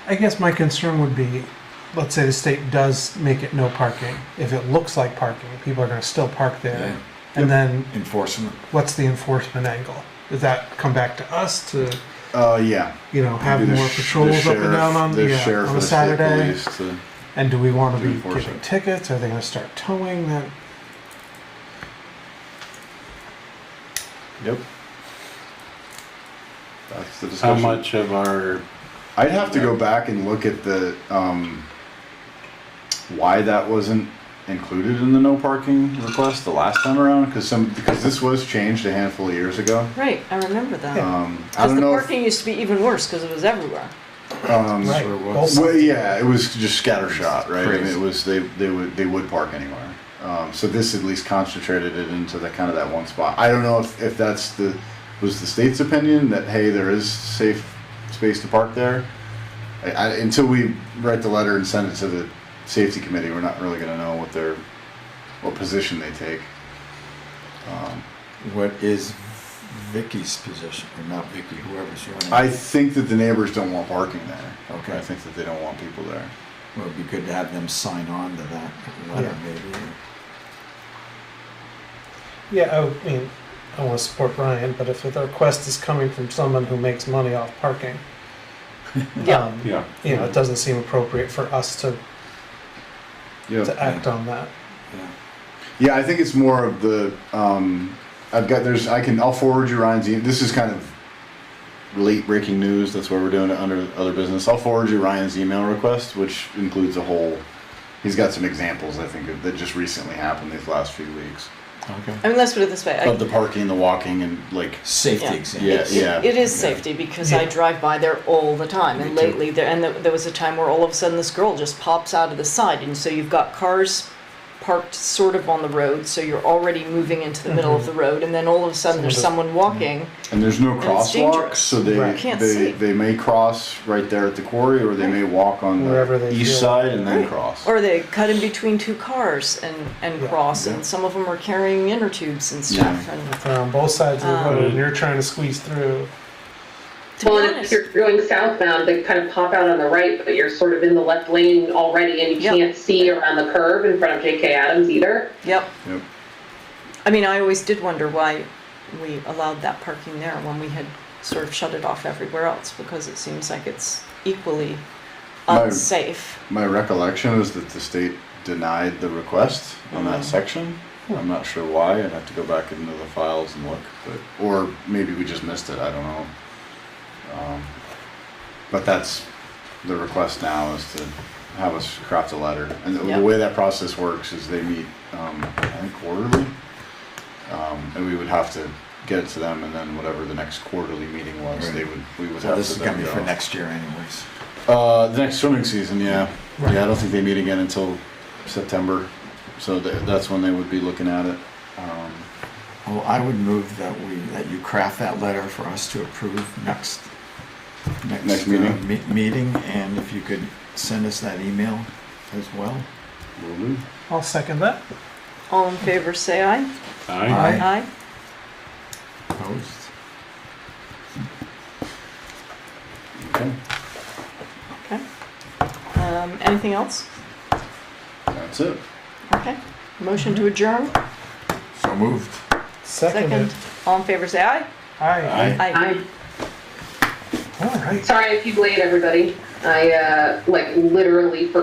I guess my concern would be, let's say the state does make it no parking. If it looks like parking, people are going to still park there. Yeah. And then Enforcement. what's the enforcement angle? Does that come back to us to, Yeah. have Maybe the more sh- patrols the up and down on the sheriff on or a the state Saturday? police to- And do we want to To be enforce giving it. tickets? Are they going to start towing that? Yep. That's the How discussion. much of our, I'd have to go back and look at the why that wasn't included in the no parking request the last time around, because this was changed a handful of years ago. Right, I remember that. I Because don't the know. parking used to be even worse because it was everywhere. Right. Sure was. Both Well, sides. yeah, it was just scattershot, right? I mean, Crazy. it was they would park anywhere. So this at least concentrated it into the kind of that one spot. I don't know if that's was the state's opinion that hey, there is safe space to park there. Until we write the letter and send it to the safety committee, we're not really going to know what position they take. What is Vicky's position, or not Vicky, whoever's running? I think that the neighbors don't want parking there. Okay. I think that they don't want people there. Well, it'd be good to have them sign on to that letter, Yeah. maybe. Yeah, I mean, I want to support Ryan, but if the request is coming from someone who makes money off parking, Yeah. yeah. it doesn't seem appropriate for us to act on that. Yeah, I think it's more of the, I'll forward you Ryan's email. This is kind of late breaking news. That's why we're doing it under other business. I'll forward you Ryan's email request, which includes he's got some examples, I think, that just recently happened these last few weeks. Okay. I mean, let's put it this way. Of the parking, the walking, and Safety Yeah. example. Yeah. It is safety because I Yeah. drive by there all the time, and Me too. lately there was a time where all of a sudden this girl just pops out of the side, and so you've got cars parked sort of on the road, so you're already moving into the middle of the road, and then all of a sudden there's someone walking. And there's no it's crosswalks, dangerous. so they Right. Can't see. they may cross right there at the quarry, or they may walk on Wherever the they east feel. side and then Right. cross. Or they cut in between two cars and Yeah. cross, Yeah. and some of them are carrying inner tubes and stuff. Yeah. And If they're on both sides of the road and Um, you're trying to squeeze through, to be Well, and if honest, you're going southbound, they kind of pop out on the right, but you're sort of in the left lane already, and you Yep. can't see around the curve in front of J.K. Adams either. yep. Yep. I mean, I always did wonder why we allowed that parking there when we had sort of shut it off everywhere else, because it seems like it's equally unsafe. My recollection is that the state denied the request on that section. I'm not sure why. I'd have to go back into the files and look, but, or maybe we just missed it. I don't know. But that's the request now, is to have us craft a letter. And Yeah. the way that process works is they meet, I think quarterly. And we would have to get it to them, and then whatever the next quarterly meeting was, Right. we would So have this to is gonna then be for go. next year anyways. The next swimming season, yeah. Right. Yeah, I don't think they meet again until September, so that's when they would be looking at it. Well, I would move that that you craft that letter for us to approve next meeting? Meeting, and if you could send us that email as well. Will do. I'll second that. All in favor, say aye. Aye. Aye. Opposed? Okay, Okay. Anything else? that's it. Okay. Motion to adjourn? So moved. Seconded. All in favor, say aye. Aye. Aye. All right. Sorry I keep late, everybody. I, like, literally forgot